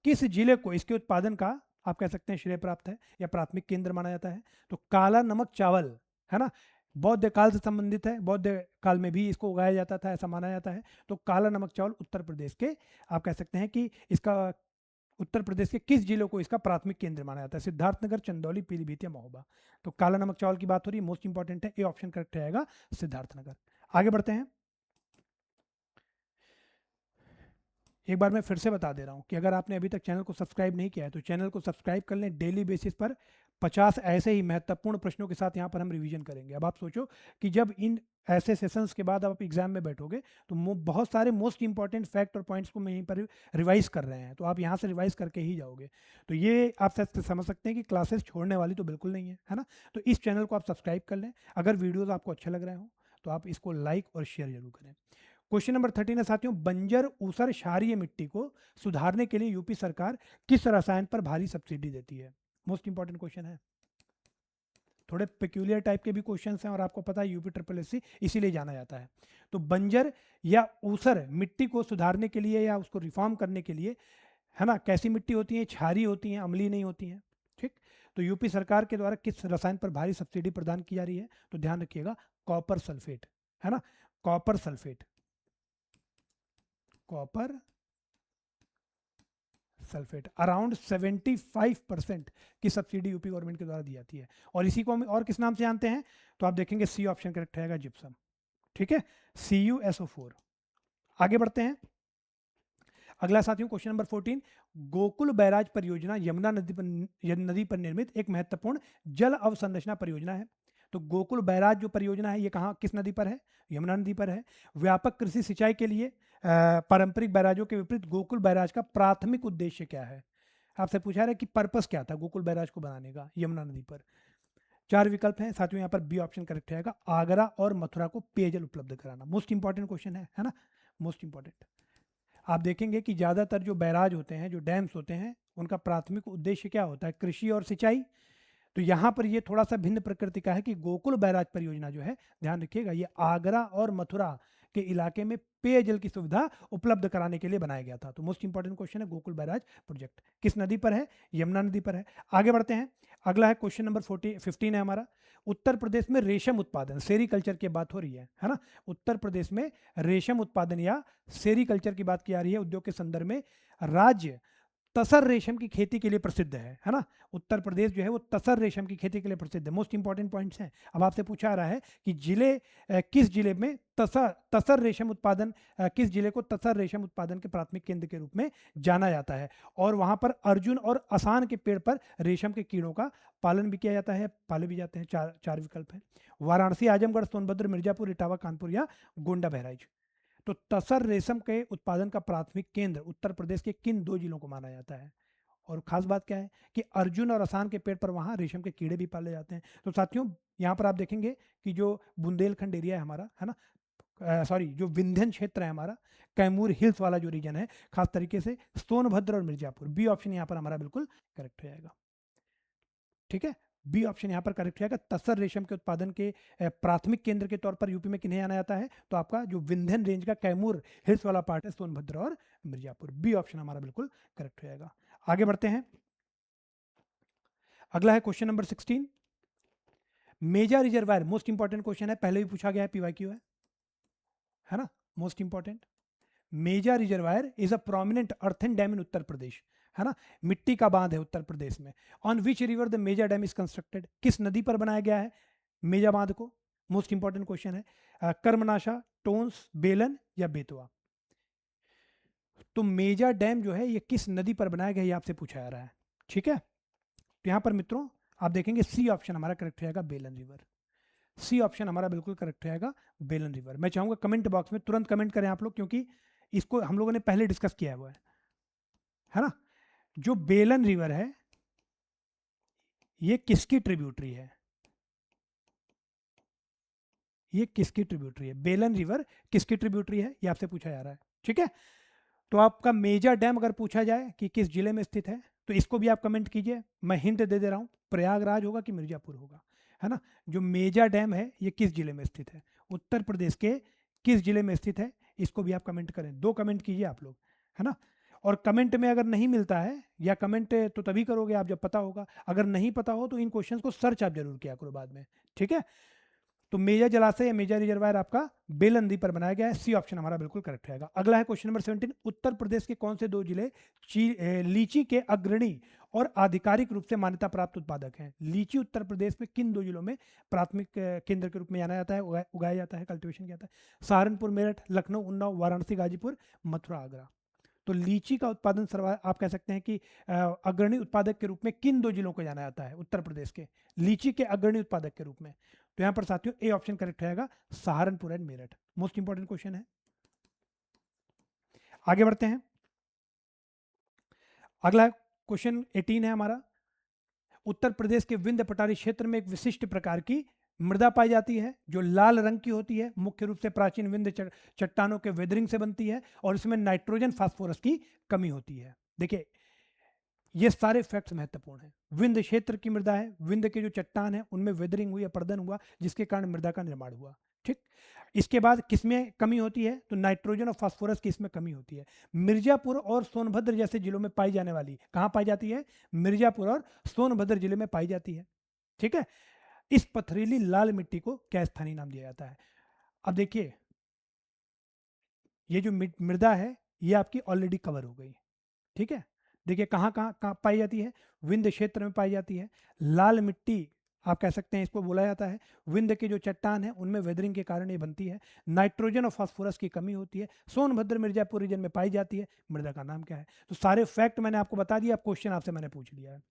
किस जिले को इसके उत्पादन का आप कह सकते हैं श्रेय प्राप्त है या प्राथमिक केंद्र माना जाता है? तो काला नमक चावल, है ना, बौद्ध काल से संबंधित है, बौद्ध काल में भी इसको उगाया जाता था ऐसा माना जाता है। तो काला नमक चावल उत्तर प्रदेश के आप कह सकते हैं कि इसका उत्तर प्रदेश के किस जिलों को इसका प्राथमिक केंद्र माना जाता है? सिद्धार्थनगर, चंदौली, पीलीभीत या महोबा। तो काला नमक चावल की बात हो रही है, मोस्ट इंपॉर्टेंट है, ए ऑप्शन करेक्ट रहेगा सिद्धार्थनगर। आगे बढ़ते हैं। एक बार मैं फिर से बता दे रहा हूँ कि अगर आपने अभी तक चैनल को सब्सक्राइब नहीं किया है तो चैनल को सब्सक्राइब कर लें। डेली बेसिस पर 50 ऐसे ही महत्वपूर्ण प्रश्नों के साथ यहाँ पर हम रिवीजन करेंगे। अब आप सोचो कि जब इन ऐसे सेशंस के बाद आप एग्जाम में बैठोगे तो बहुत सारे मोस्ट इंपॉर्टेंट फैक्ट और पॉइंट्स को मैं यहीं पर रिवाइज कर रहे हैं, तो आप यहाँ से रिवाइज करके ही जाओगे। तो ये आप समझ सकते हैं कि क्लासेस छोड़ने वाली तो बिल्कुल नहीं है ना। तो इस चैनल को आप सब्सक्राइब कर लें। अगर वीडियोज़ आपको अच्छे लग रहे हो तो आप इसको लाइक और शेयर जरूर करें। क्वेश्चन नंबर 13 है साथियों, बंजर ऊसर क्षारीय मिट्टी को सुधारने के लिए यूपी सरकार किस रसायन पर भारी सब्सिडी देती है? मोस्ट इंपॉर्टेंट क्वेश्चन है। थोड़े पेक्यूलियर टाइप के भी क्वेश्चंस हैं और आपको पता है यूपी ट्रिपल एससी इसीलिए जाना जाता है। तो बंजर या ऊसर मिट्टी को सुधारने के लिए या उसको रिफॉर्म करने के लिए, है ना, कैसी मिट्टी होती है? क्षारीय होती हैं, अम्लीय नहीं होती हैं। ठीक, तो यूपी सरकार के द्वारा किस रसायन पर भारी सब्सिडी प्रदान की जा रही है? तो ध्यान रखिएगा, कॉपर सल्फेट, है ना, copper sulphate, copper sulphate around 75% की सब्सिडी यूपी गवर्नमेंट के द्वारा दी जाती है। और इसी को हम और किस नाम से जानते हैं? तो आप देखेंगे सी ऑप्शन करेक्ट रहेगा, जिप्सम। ठीक है, CuSO4। आगे बढ़ते हैं। अगला साथियों क्वेश्चन नंबर 14, गोकुल बैराज परियोजना यमुना नदी पर निर्मित एक महत्वपूर्ण जल अवसंरचना परियोजना है। तो गोकुल बैराज जो परियोजना है ये कहाँ, किस नदी पर है? यमुना नदी पर है। व्यापक कृषि सिंचाई के लिए पारंपरिक बैराजों के विपरीत गोकुल बैराज का प्राथमिक उद्देश्य क्या है? आपसे पूछा रहा है कि पर्पस क्या था गोकुल बैराज को बनाने का यमुना नदी पर। 4 विकल्प हैं साथियों, यहाँ पर बी ऑप्शन करेक्ट रहेगा, आगरा और मथुरा को पेयजल उपलब्ध कराना। मोस्ट इंपॉर्टेंट क्वेश्चन है ना, मोस्ट इंपॉर्टेंट। आप देखेंगे कि ज़्यादातर जो बैराज होते हैं, जो डैम्स होते हैं, उनका प्राथमिक उद्देश्य क्या होता है? कृषि और सिंचाई। तो यहाँ पर ये थोड़ा सा भिन्न प्रकृति का है कि गोकुल बैराज परियोजना जो है, ध्यान रखिएगा, ये आगरा और मथुरा के इलाके में पेयजल की सुविधा उपलब्ध कराने के लिए बनाया गया था। तो मोस्ट इंपॉर्टेंट क्वेश्चन है, गोकुल बैराज प्रोजेक्ट किस नदी पर है? यमुना नदी पर है। आगे बढ़ते हैं। अगला है क्वेश्चन नंबर 15 है हमारा, उत्तर प्रदेश में रेशम उत्पादन, सेरीकल्चर की बात हो रही है ना। उत्तर प्रदेश में रेशम उत्पादन या सेरीकल्चर की बात की जा रही है। उद्योग के संदर्भ में राज्य तसर रेशम की खेती के लिए प्रसिद्ध है ना। उत्तर प्रदेश जो है वो तसर रेशम की खेती के लिए प्रसिद्ध है। मोस्ट इंपॉर्टेंट पॉइंट्स हैं। अब आपसे पूछा आ रहा है कि किस जिले में तसर रेशम उत्पादन, किस जिले को तसर रेशम उत्पादन के प्राथमिक केंद्र के रूप में जाना जाता है? और वहां पर अर्जुन और असान के पेड़ पर रेशम के कीड़ों का पालन भी किया जाता है, पाले भी जाते हैं। चार विकल्प हैं, वाराणसी, आजमगढ़, सोनभद्र, मिर्जापुर, इटावा, कानपुर या गोंडा बहराइच। तो तसर रेशम के उत्पादन का प्राथमिक केंद्र उत्तर प्रदेश के किन 2 जिलों को माना जाता है? और खास बात क्या है कि अर्जुन और असान के पेड़ पर वहां रेशम के कीड़े भी पाले जाते हैं। तो साथियों यहाँ पर आप देखेंगे कि जो बुंदेलखंड एरिया है हमारा, है ना, सॉरी, जो विंध्यन क्षेत्र है हमारा, कैमूर हिल्स वाला जो रीजन है, खास तरीके से सोनभद्र और मिर्जापुर, बी ऑप्शन यहाँ पर हमारा बिल्कुल करेक्ट हो जाएगा। ठीक है, बी ऑप्शन यहाँ पर करेक्ट रहेगा। तसर रेशम के उत्पादन के प्राथमिक केंद्र के तौर पर यूपी में किन्हें जाना जाता है? तो आपका जो विंध्यन रेंज का कैमूर हिल्स वाला पार्ट है, सोनभद्र और मिर्जापुर, बी ऑप्शन हमारा बिल्कुल करेक्ट हो जाएगा। आगे बढ़ते हैं। अगला है question number 16, Meja reservoir, most important question है, पहले भी पूछा गया है, पीवाईक्यू है ना, most important. Meja reservoir is a prominent earthen dam in Uttar Pradesh, है ना, मिट्टी का बांध है उत्तर प्रदेश में। On which river the Meja dam is constructed, किस नदी पर बनाया गया है मेजा बांध को? मोस्ट इंपॉर्टेंट क्वेश्चन है। कर्मनाशा, टोंस, बेलन या बेतवा। तो मेजा डैम जो है ये किस नदी पर बनाया गया, ये आपसे पूछा जा रहा है। ठीक है, तो यहां पर मित्रों आप देखेंगे सी ऑप्शन हमारा करेक्ट रहेगा, बेलन रिवर। सी ऑप्शन हमारा बिल्कुल करेक्ट रहेगा, बेलन रिवर। मैं चाहूंगा कमेंट बॉक्स में तुरंत कमेंट करें आप लोग, क्योंकि इसको हम लोगों ने पहले डिस्कस किया हुआ है ना। जो बेलन रिवर है ये किसकी ट्रिब्यूटरी है? ये किसकी ट्रिब्यूटरी है? बेलन रिवर किसकी ट्रिब्यूटरी है, ये आपसे पूछा जा रहा है। ठीक है, तो आपका मेजा डैम अगर पूछा जाए कि किस जिले में स्थित है तो इसको भी आप कमेंट कीजिए। मैं हिंट दे दे रहा हूं, प्रयागराज होगा कि मिर्जापुर होगा, है ना। जो मेजा डैम है ये किस जिले में स्थित है? उत्तर प्रदेश के किस जिले में स्थित है? इसको भी आप कमेंट करें, 2 कमेंट कीजिए आप लोग, है ना। और कमेंट में अगर नहीं मिलता है, या कमेंट तो तभी करोगे आप जब पता होगा, अगर नहीं पता हो तो इन क्वेश्चंस को सर्च आप जरूर किया करो बाद में, ठीक है। तो मेजर जलाशय या मेजर रिजर्वायर आपका बेलन नदी पर बनाया गया है, सी ऑप्शन हमारा बिल्कुल करेक्ट रहेगा। अगला है क्वेश्चन नंबर 17, उत्तर प्रदेश के कौन से दो जिले लीची के अग्रणी और आधिकारिक रूप से मान्यता प्राप्त उत्पादक हैं? लीची उत्तर प्रदेश में किन दो जिलों में प्राथमिक केंद्र के रूप में जाना जाता है, उगाया जाता है, कल्टीवेशन किया जाता है? सहारनपुर, मेरठ, लखनऊ, उन्नाव, वाराणसी, गाजीपुर, मथुरा, आगरा। तो लीची का उत्पादन आप कह सकते हैं कि अग्रणी उत्पादक के रूप में किन दो जिलों को जाना जाता है उत्तर प्रदेश के, लीची के अग्रणी उत्पादक के रूप में? तो यहां पर साथियों ए ऑप्शन करेक्ट रहेगा, Saharanpur and Meerut. Most important question है। आगे बढ़ते हैं। अगला क्वेश्चन 18 है हमारा, उत्तर प्रदेश के विंध्य पठारी क्षेत्र में एक विशिष्ट प्रकार की मृदा पाई जाती है जो लाल रंग की होती है, मुख्य रूप से प्राचीन विंध्य चट्टानों के वेदरिंग से बनती है, और इसमें नाइट्रोजन फास्फोरस की कमी होती है। देखिए ये सारे फैक्ट्स महत्वपूर्ण हैं। विंध्य क्षेत्र की मृदा है, विंध्य के जो चट्टान है उनमें वेदरिंग हुई, अपर्दन हुआ, जिसके कारण मृदा का निर्माण हुआ, ठीक। इसके बाद किसमें कमी होती है? तो नाइट्रोजन और फास्फोरस की इसमें कमी होती है। मिर्जापुर और सोनभद्र जैसे जिलों में पाई जाने वाली, कहाँ पाई जाती है? मिर्जापुर और सोनभद्र जिले में पाई जाती है, ठीक है। इस पथरीली लाल मिट्टी को क्या स्थानीय नाम दिया जाता है? अब देखिए ये जो मृदा है ये आपकी ऑलरेडी कवर हो गई, ठीक है। देखिए कहाँ कहाँ कहाँ पाई जाती है? विंध्य क्षेत्र में पाई जाती है। लाल मिट्टी आप कह सकते हैं इसको बोला जाता है। विंध्य के जो चट्टान है उनमें वेदरिंग के कारण ये बनती है। नाइट्रोजन और फास्फोरस की कमी होती है। सोनभद्र मिर्जापुर रीजन में पाई जाती है। मृदा का नाम क्या है? तो सारे फैक्ट मैंने आपको बता दिया, अब क्वेश्चन आपसे मैंने पूछ लिया है,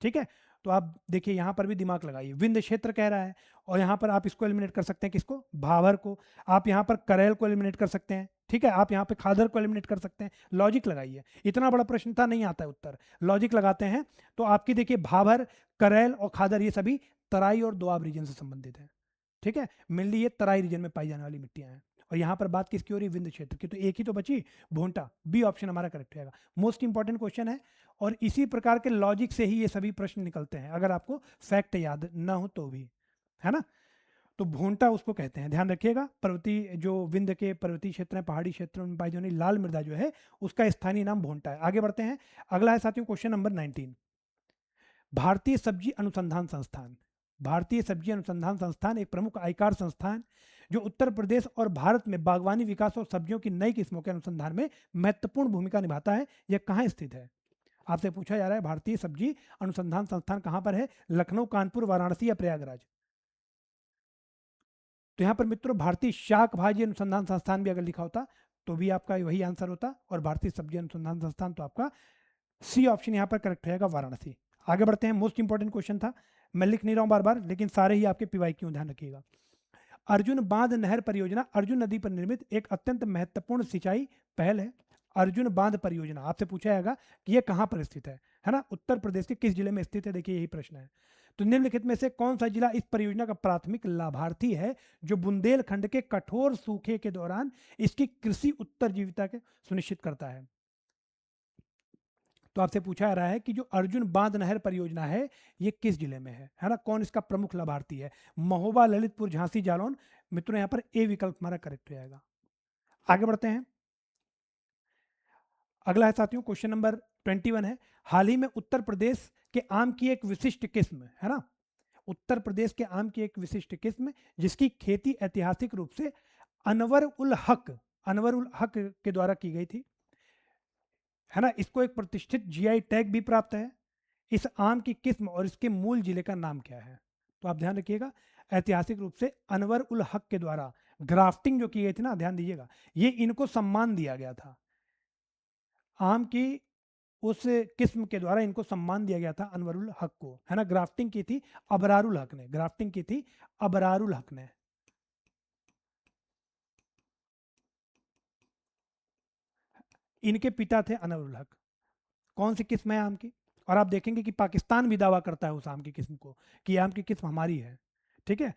ठीक है। तो आप देखिए यहाँ पर भी दिमाग लगाइए, विंध्य क्षेत्र कह रहा है, और यहाँ पर आप इसको एलिमिनेट कर सकते हैं, किसको? भाभर को। आप यहाँ पर करेल को एलिमिनेट कर सकते हैं, ठीक है। आप यहाँ पे खादर को एलिमिनेट कर सकते हैं। लॉजिक लगाइए, इतना बड़ा प्रश्न था, नहीं आता है उत्तर, लॉजिक लगाते हैं तो आपकी देखिए भाभर, करेल और खादर ये सभी तराई और दोआब रीजन से संबंधित है, ठीक है। मेनली ये तराई रीजन में पाई जाने वाली मिट्टियां हैं। और यहाँ पर बात किसकी हो रही? विंध्य क्षेत्र की। तो एक ही तो बची, भोंटा। बी ऑप्शन हमारा करेक्ट रहेगा। मोस्ट इंपॉर्टेंट क्वेश्चन है, और इसी प्रकार के लॉजिक से ही ये सभी प्रश्न निकलते हैं, अगर आपको फैक्ट याद ना हो तो भी, है ना। तो भोंटा उसको कहते हैं, ध्यान रखिएगा। पर्वतीय जो विंध्य के पर्वतीय क्षेत्र हैं, पहाड़ी क्षेत्रों में पाई जाने वाली लाल मृदा जो है उसका स्थानीय नाम भोंटा है। आगे बढ़ते हैं। अगला है साथियों क्वेश्चन नंबर 19, भारतीय सब्जी अनुसंधान संस्थान। भारतीय सब्जी अनुसंधान संस्थान एक प्रमुख आयकर संस्थान जो उत्तर प्रदेश और भारत में बागवानी विकास और सब्जियों की नई किस्मों के अनुसंधान में महत्वपूर्ण भूमिका निभाता है। यह कहाँ स्थित है? आपसे पूछा जा रहा है भारतीय सब्जी अनुसंधान संस्थान कहाँ पर है? लखनऊ, कानपुर, वाराणसी या प्रयागराज? तो यहाँ पर मित्रों भारतीय शाक भाजी अनुसंधान संस्थान भी अगर लिखा होता तो भी आपका वही आंसर होता, और भारतीय सब्जी अनुसंधान संस्थान तो आपका सी ऑप्शन यहाँ पर करेक्ट रहेगा, वाराणसी। आगे बढ़ते हैं। मोस्ट इंपॉर्टेंट क्वेश्चन था, मैं लिख नहीं रहा हूँ बार बार, लेकिन सारे ही आपके पीवाई क्यों, ध्यान रखिएगा। अर्जुन बांध नहर परियोजना अर्जुन नदी पर निर्मित एक अत्यंत महत्वपूर्ण सिंचाई पहल है। अर्जुन बांध परियोजना आपसे पूछा जाएगा कि यह कहाँ पर स्थित है ना, उत्तर प्रदेश के किस जिले में स्थित है? देखिए यही प्रश्न है। तो निम्नलिखित में से कौन सा जिला इस परियोजना का प्राथमिक लाभार्थी है जो बुंदेलखंड के कठोर सूखे के दौरान इसकी कृषि उत्तरजीविता के सुनिश्चित करता है? तो आपसे पूछा जा रहा है कि जो अर्जुन बांध नहर परियोजना है ये किस जिले में है ना, कौन इसका प्रमुख लाभार्थी है? महोबा, ललितपुर, झांसी, जालौन। मित्रों यहाँ पर ए विकल्प हमारा करेक्ट हो जाएगा। आगे बढ़ते हैं। अगला है साथियों क्वेश्चन नंबर 21 है, हाल ही में उत्तर प्रदेश के आम की एक विशिष्ट किस्म, है ना, उत्तर प्रदेश के आम की एक विशिष्ट किस्म जिसकी खेती ऐतिहासिक रूप से अनवर उल हक के द्वारा की गई थी, है ना। इसको एक प्रतिष्ठित जीआई टैग भी प्राप्त है। इस आम की किस्म और इसके मूल जिले का नाम क्या है? तो आप ध्यान रखिएगा, ऐतिहासिक रूप से अनवर उल हक के द्वारा ग्राफ्टिंग जो की गई थी ना, ध्यान दीजिएगा, ये इनको सम्मान दिया गया था। आम की उस किस्म के द्वारा इनको सम्मान दिया गया था अनवरुल हक को, है ना। ग्राफ्टिंग की थी अबरारुल हक ने, ग्राफ्टिंग की थी अबरारुल हक ने। इनके पिता थे अनवरुल हक। कौन सी किस्म है आम की? और आप देखेंगे कि पाकिस्तान भी दावा करता है उस आम की किस्म को कि आम की किस्म हमारी है, ठीक है।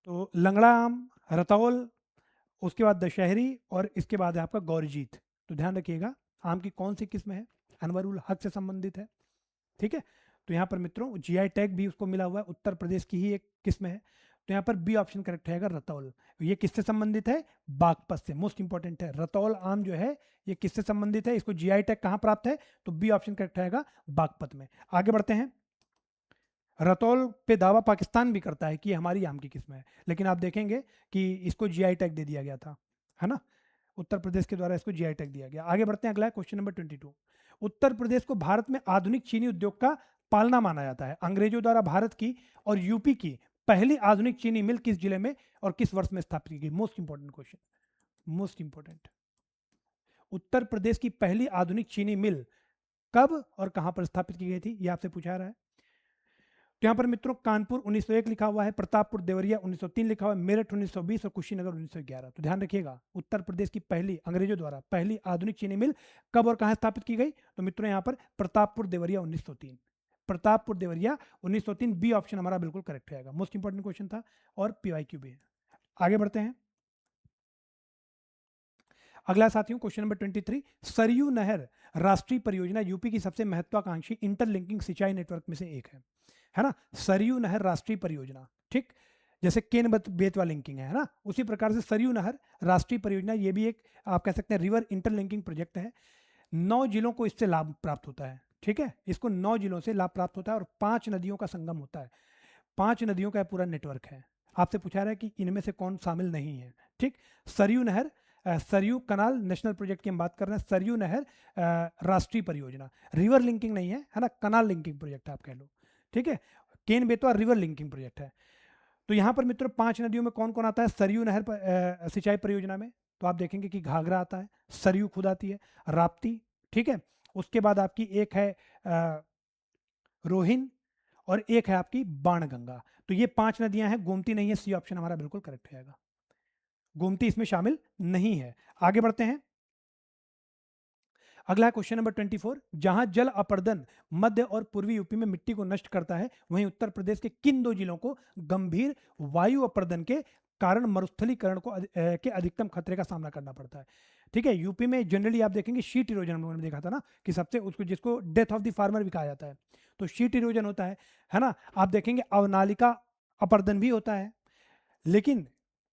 तो लंगड़ा आम, रतौल, उसके बाद दशहरी, और इसके बाद है आपका गौरजीत। तो ध्यान रखिएगा आम की कौन सी किस्म है, अनवरुल हक से संबंधित है, ठीक है। तो यहाँ पर मित्रों जीआई टैग भी उसको मिला हुआ है, उत्तर प्रदेश की ही एक किस्म है। तो यहाँ पर बी ऑप्शन करेक्ट रहेगा, रतौल। ये किससे संबंधित है? बागपत से। मोस्ट इंपॉर्टेंट है, रतौल आम जो है ये किससे संबंधित है, इसको जीआई टैग कहाँ प्राप्त है? तो बी ऑप्शन करेक्ट रहेगा, बागपत में। आगे बढ़ते हैं। रतौल पे दावा पाकिस्तान भी करता है कि ये हमारी आम की किस्म है, लेकिन आप देखेंगे कि इसको जीआई टैग दे दिया गया था, है ना, उत्तर प्रदेश के द्वारा इसको जीआई टैग दिया गया। आगे बढ़ते हैं, अगला है क्वेश्चन नंबर 22। उत्तर प्रदेश को भारत में आधुनिक चीनी उद्योग का पालना माना जाता है। अंग्रेजों द्वारा भारत की और यूपी की पहली आधुनिक चीनी मिल किस जिले में और किस वर्ष में स्थापित की गई? Most important question, most important. Uttar Pradesh की पहली आधुनिक चीनी मिल कब और कहां पर स्थापित की गई थी, यह आपसे पूछा रहा है। तो यहाँ पर मित्रों कानपुर 1901 लिखा हुआ है, प्रतापपुर देवरिया 1903 लिखा हुआ है, मेरठ 1920 और कुशीनगर 1911। तो ध्यान रखिएगा, उत्तर प्रदेश की पहली, अंग्रेजों द्वारा पहली आधुनिक चीनी मिल कब और कहां स्थापित की गई? तो मित्रों यहाँ पर प्रतापपुर देवरिया 1903, प्रतापपुर देवरिया 1903, बी ऑप्शन हमारा बिल्कुल करेक्ट रहेगा। मोस्ट इंपॉर्टेंट क्वेश्चन था और पीवाईक्यू भी है। आगे बढ़ते हैं, अगला साथियों क्वेश्चन नंबर 23। सरयू नहर राष्ट्रीय परियोजना यूपी की सबसे महत्वाकांक्षी इंटरलिंकिंग सिंचाई नेटवर्क में से एक है ना, सरयू नहर राष्ट्रीय परियोजना। ठीक, जैसे केन बेतवा लिंकिंग है ना, उसी प्रकार से सरयू नहर राष्ट्रीय परियोजना ये भी एक आप कह सकते हैं रिवर इंटरलिंकिंग प्रोजेक्ट है। 9 जिलों को इससे लाभ प्राप्त होता है। ठीक है, इसको 9 जिलों से लाभ प्राप्त होता है और 5 नदियों का संगम होता है, 5 नदियों का पूरा नेटवर्क है। आपसे पूछा रहा है कि इनमें से कौन शामिल नहीं है। ठीक, सरयू नहर, सरयू कनाल नेशनल प्रोजेक्ट की हम बात कर रहे हैं, सरयू नहर राष्ट्रीय परियोजना, रिवर लिंकिंग नहीं है ना, कनाल लिंकिंग प्रोजेक्ट आप कह लो। ठीक है, Ken Betwa river linking project है। तो यहाँ पर मित्रों 5 नदियों में कौन कौन आता है सरयू नहर सिंचाई परियोजना में? तो आप देखेंगे कि घाघरा आता है, सरयू खुद आती है, राप्ती, ठीक है, उसके बाद आपकी एक है रोहिन और एक है आपकी बाणगंगा। तो ये 5 नदियां हैं, गोमती नहीं है, सी ऑप्शन हमारा बिल्कुल करेक्ट रहेगा, गोमती इसमें शामिल नहीं है। आगे बढ़ते हैं, अगला है क्वेश्चन नंबर 24। जहां जल अपर्दन मध्य और पूर्वी यूपी में मिट्टी को नष्ट करता है, वहीं उत्तर प्रदेश के किन 2 जिलों को गंभीर वायु अपर्दन के कारण मरुस्थलीकरण को के अधिकतम खतरे का सामना करना पड़ता है? ठीक है, यूपी में जनरली आप देखेंगे शीट इरोजन, हम लोगों ने देखा था ना कि सबसे उसको जिसको डेथ ऑफ द फार्मर भी कहा जाता है, तो शीट इरोजन होता है ना। आप देखेंगे अवनालिका अपर्दन भी होता है, लेकिन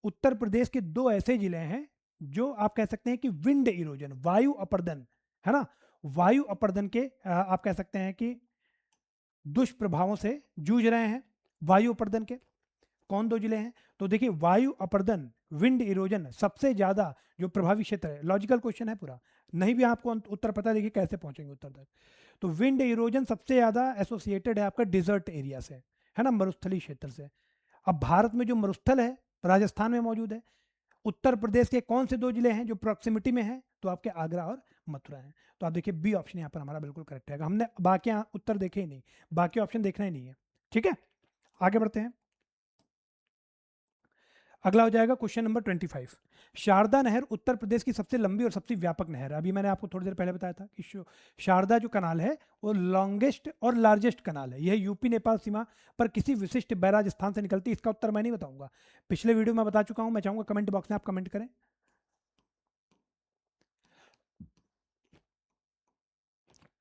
उत्तर प्रदेश के 2 ऐसे जिले हैं जो आप कह सकते हैं कि विंड इरोजन, वायु अपर्दन, है ना, वायु अपर्दन के आप कह सकते हैं कि दुष्प्रभावों से जूझ रहे हैं। वायु अपर्दन के कौन 2 जिले हैं? तो देखिए वायु अपर्दन, विंड इरोजन सबसे ज्यादा जो प्रभावी क्षेत्र है, लॉजिकल क्वेश्चन है पूरा, नहीं भी आपको उत्तर पता, देखिए कैसे पहुंचेंगे उत्तर तक। तो विंड इरोजन सबसे ज्यादा एसोसिएटेड है आपका डिजर्ट एरिया से, है ना, मरुस्थली क्षेत्र से। अब भारत में जो मरुस्थल है राजस्थान में मौजूद है। उत्तर प्रदेश के कौन से 2 जिले हैं जो प्रॉक्सिमिटी में हैं? तो आपके आगरा और मथुरा हैं। तो आप देखिए बी ऑप्शन यहाँ पर हमारा बिल्कुल करेक्ट रहेगा। हमने बाकी उत्तर देखे ही नहीं, बाकी ऑप्शन देखना ही नहीं है। ठीक है, आगे बढ़ते हैं, अगला हो जाएगा क्वेश्चन नंबर 25। शारदा नहर उत्तर प्रदेश की सबसे लंबी और सबसे व्यापक नहर है। अभी मैंने आपको थोड़ी देर पहले बताया था कि शारदा जो कनाल है वो लॉन्गेस्ट और लार्जेस्ट कनाल है। यह यूपी नेपाल सीमा पर किसी विशिष्ट बैराज स्थान से निकलती है। इसका उत्तर मैं नहीं बताऊंगा, पिछले वीडियो में बता चुका हूं। मैं चाहूंगा कमेंट बॉक्स में आप कमेंट करें,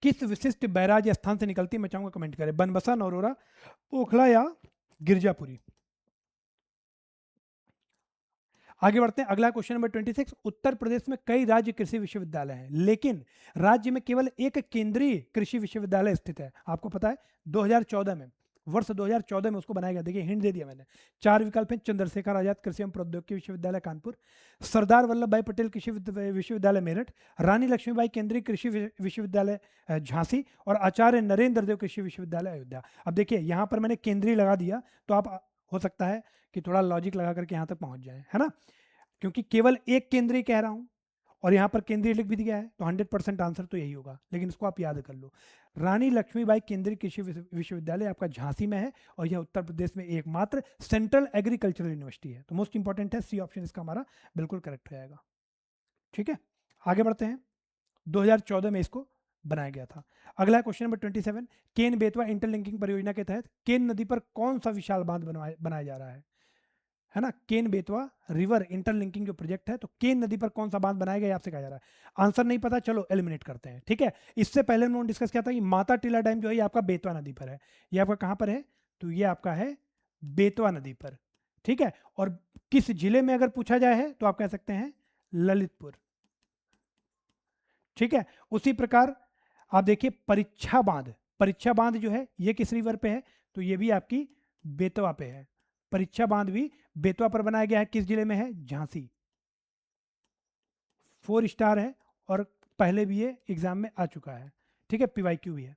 किस विशिष्ट बैराज स्थान से निकलती है, मैं चाहूंगा कमेंट करें। बनबसा, नौरोरा, ओखला या गिरजापुरी। आगे बढ़ते हैं, अगला क्वेश्चन नंबर 26। उत्तर प्रदेश में कई राज्य कृषि विश्वविद्यालय हैं, लेकिन राज्य में केवल एक केंद्रीय कृषि विश्वविद्यालय स्थित है। आपको पता है 2014 में, वर्ष 2014 में उसको बनाया गया। देखिए हिंट दे दिया मैंने, 4 विकल्प हैं। चंद्रशेखर आजाद कृषि एवं प्रौद्योगिकी विश्वविद्यालय कानपुर, सरदार वल्लभ भाई पटेल कृषि विश्वविद्यालय मेरठ, रानी लक्ष्मीबाई केंद्रीय कृषि विश्वविद्यालय झांसी और आचार्य नरेंद्र देव कृषि विश्वविद्यालय अयोध्या। अब देखिए यहाँ पर मैंने केंद्रीय लगा दिया, तो आप हो सकता है कि थोड़ा लॉजिक लगा करके यहाँ तक पहुँच जाए, है ना, क्योंकि केवल एक केंद्रीय कह रहा हूँ और यहाँ पर केंद्रीय लिख भी दिया है, तो 100% आंसर तो यही होगा। लेकिन इसको आप याद कर लो, रानी लक्ष्मीबाई केंद्रीय कृषि विश्वविद्यालय आपका झांसी में है और यह उत्तर प्रदेश में एकमात्र सेंट्रल एग्रीकल्चरल यूनिवर्सिटी है। तो मोस्ट इंपॉर्टेंट है, सी ऑप्शन इसका हमारा बिल्कुल करेक्ट रहेगा। ठीक है, आगे बढ़ते हैं, 2014 में इसको बनाया गया था। अगला question number 27। Ken Betwa interlinking परियोजना के तहत केन नदी पर कौन सा विशाल बांध बनाया जा रहा है ना, केन बेतवा रिवर इंटरलिंकिंग जो प्रोजेक्ट है, तो केन नदी पर कौन सा बांध बनाया गया आपसे कहा जा रहा है। आंसर नहीं पता, चलो एलिमिनेट करते हैं। ठीक है, इससे पहले हम लोगों ने डिस्कस किया था कि माता टीला डैम जो है ये आपका बेतवा नदी पर है। ये आपका कहाँ पर है? तो ये आपका है बेतवा नदी पर। ठीक है, और किस जिले में अगर पूछा जाए है तो आप कह सकते हैं ललितपुर। ठीक है, उसी प्रकार आप देखिए परीक्षा बांध, परीक्षा बांध जो है ये किस रिवर पे है, तो ये भी आपकी बेतवा पे है। परीक्षा बांध भी बेतवा पर बनाया गया है, किस जिले में है, झांसी। 4 स्टार है और पहले भी ये एग्जाम में आ चुका है। ठीक है, पीवाईक्यू भी है।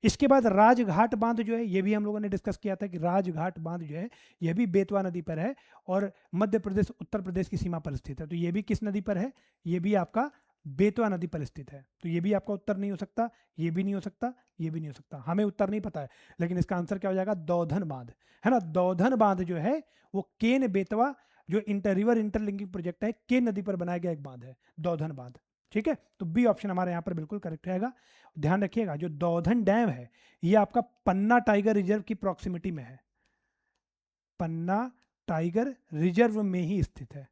इसके बाद राजघाट बांध जो है ये भी हम लोगों ने डिस्कस किया था कि राजघाट बांध जो है ये भी बेतवा नदी पर है और मध्य प्रदेश उत्तर प्रदेश की सीमा पर स्थित है। तो ये भी किस नदी पर है, ये भी आपका बेतवा नदी पर स्थित है। तो ये भी आपका उत्तर नहीं हो सकता, ये भी नहीं हो सकता, ये भी नहीं हो सकता। हमें उत्तर नहीं पता है, लेकिन इसका आंसर क्या हो जाएगा, दौधन बांध, है ना। दौधन बांध जो है वो केन बेतवा जो इंटर रिवर इंटरलिंकिंग प्रोजेक्ट है, केन नदी पर बनाया गया एक बांध है, दौधन बांध। ठीक है, तो बी ऑप्शन हमारे यहाँ पर बिल्कुल करेक्ट रहेगा। ध्यान रखिएगा जो दौधन डैम है ये आपका पन्ना टाइगर रिजर्व की प्रॉक्सिमिटी में है, पन्ना टाइगर रिजर्व में ही स्थित है।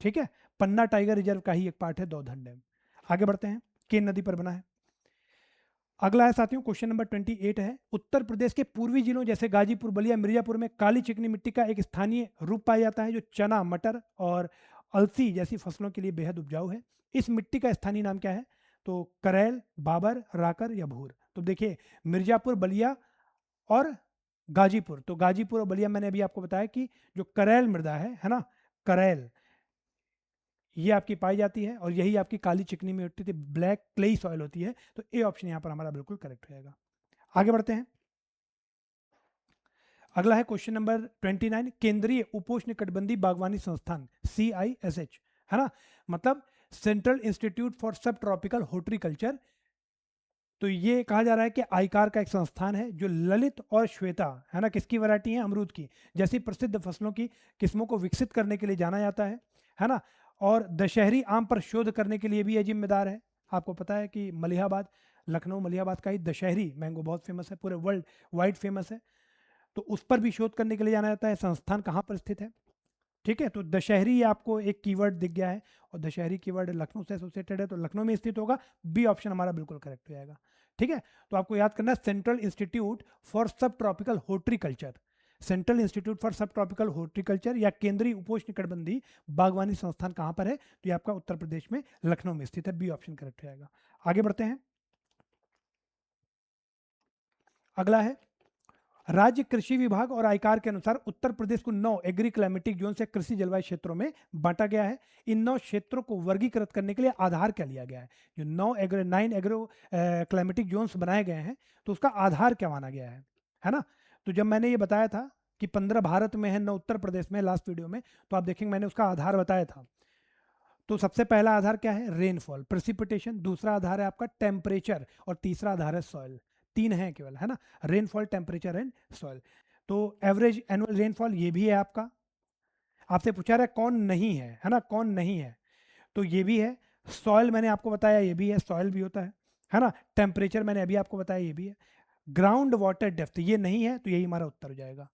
ठीक है, पन्ना टाइगर रिजर्व का ही एक पार्ट है दौधन डैम। आगे बढ़ते हैं, केन नदी पर बना है। अगला है साथियों क्वेश्चन नंबर 28 है, उत्तर प्रदेश के पूर्वी जिलों जैसे गाजीपुर, बलिया, मिर्जापुर में काली चिकनी मिट्टी का एक स्थानीय रूप पाया जाता है जो चना, मटर और अलसी जैसी फसलों के लिए बेहद उपजाऊ है। इस मिट्टी का स्थानीय नाम क्या है, तो करेल, बाबर, राकर या भूर। तो देखिए मिर्जापुर, बलिया और गाजीपुर, तो गाजीपुर और बलिया मैंने अभी आपको बताया कि जो करेल मृदा है ना, करेल ये आपकी पाई जाती है और यही आपकी काली चिकनी मिट्टी थी, ब्लैक क्लेई सॉइल होती है। तो ए ऑप्शन यहाँ पर हमारा बिल्कुल करेक्ट रहेगा। आगे बढ़ते हैं, अगला है क्वेश्चन नंबर 29, केंद्रीय उपोष्ण कटिबंधीय बागवानी संस्थान CISH, है ना, मतलब सेंट्रल इंस्टीट्यूट फॉर सब ट्रॉपिकल हॉर्टिकल्चर। तो ये कहा जा रहा है कि आईकार का एक संस्थान है जो ललित और श्वेता, है ना, किसकी वैरायटी है, अमरूद की, जैसी प्रसिद्ध फसलों की किस्मों को विकसित करने के लिए जाना जाता है ना। और दशहरी आम पर शोध करने के लिए भी ये जिम्मेदार है। आपको पता है कि मलिहाबाद, लखनऊ मलिहाबाद का ही दशहरी मैंगो बहुत फेमस है, पूरे वर्ल्ड वाइड फेमस है। तो उस पर भी शोध करने के लिए जाना जाता है। संस्थान कहाँ पर स्थित है, ठीक है, तो दशहरी आपको एक कीवर्ड दिख गया है और दशहरी कीवर्ड लखनऊ से एसोसिएटेड है, तो लखनऊ में स्थित होगा। बी ऑप्शन हमारा बिल्कुल करेक्ट हो जाएगा। ठीक है, तो आपको याद करना है सेंट्रल इंस्टीट्यूट फॉर सब tropical horticulture, central institute for सब ट्रॉपिकल हॉर्टिकल्चर या केंद्रीय उपोष्ण कटिबंधीय बागवानी संस्थान कहाँ पर है, तो ये आपका उत्तर प्रदेश में लखनऊ में स्थित है। बी ऑप्शन करेक्ट हो जाएगा। आगे बढ़ते हैं, अगला है राज्य कृषि विभाग और आयकार के अनुसार उत्तर प्रदेश को 9 एग्री क्लाइमेटिक जोन से कृषि जलवायु क्षेत्रों में बांटा गया है। इन 9 क्षेत्रों को वर्गीकृत करने के लिए आधार क्या लिया गया है, जो 9 एग्रो क्लाइमेटिक जोन्स बनाए गए हैं तो उसका आधार क्या माना गया है ना। तो जब मैंने ये बताया था कि 15 भारत में है, 9 उत्तर प्रदेश में, लास्ट वीडियो में, तो आप देखेंगे मैंने उसका आधार बताया था। तो सबसे पहला आधार क्या है, रेनफॉल, प्रेसिपिटेशन, दूसरा आधार है आपका टेम्परेचर और तीसरा आधार है सॉइल। तीन है केवल, है ना, रेनफॉल, टेम्परेचर एंड सॉइल। तो एवरेज एनुअल रेनफॉल ये भी है आपका। आपसे पूछा रहा है कौन नहीं है ना, कौन नहीं है, तो ये भी है। सॉइल मैंने आपको बताया ये भी है, सॉइल भी होता है ना। टेम्परेचर मैंने अभी आपको बताया ये भी है। ग्राउंड वाटर डेप्थ ये नहीं है, तो यही हमारा उत्तर हो जाएगा।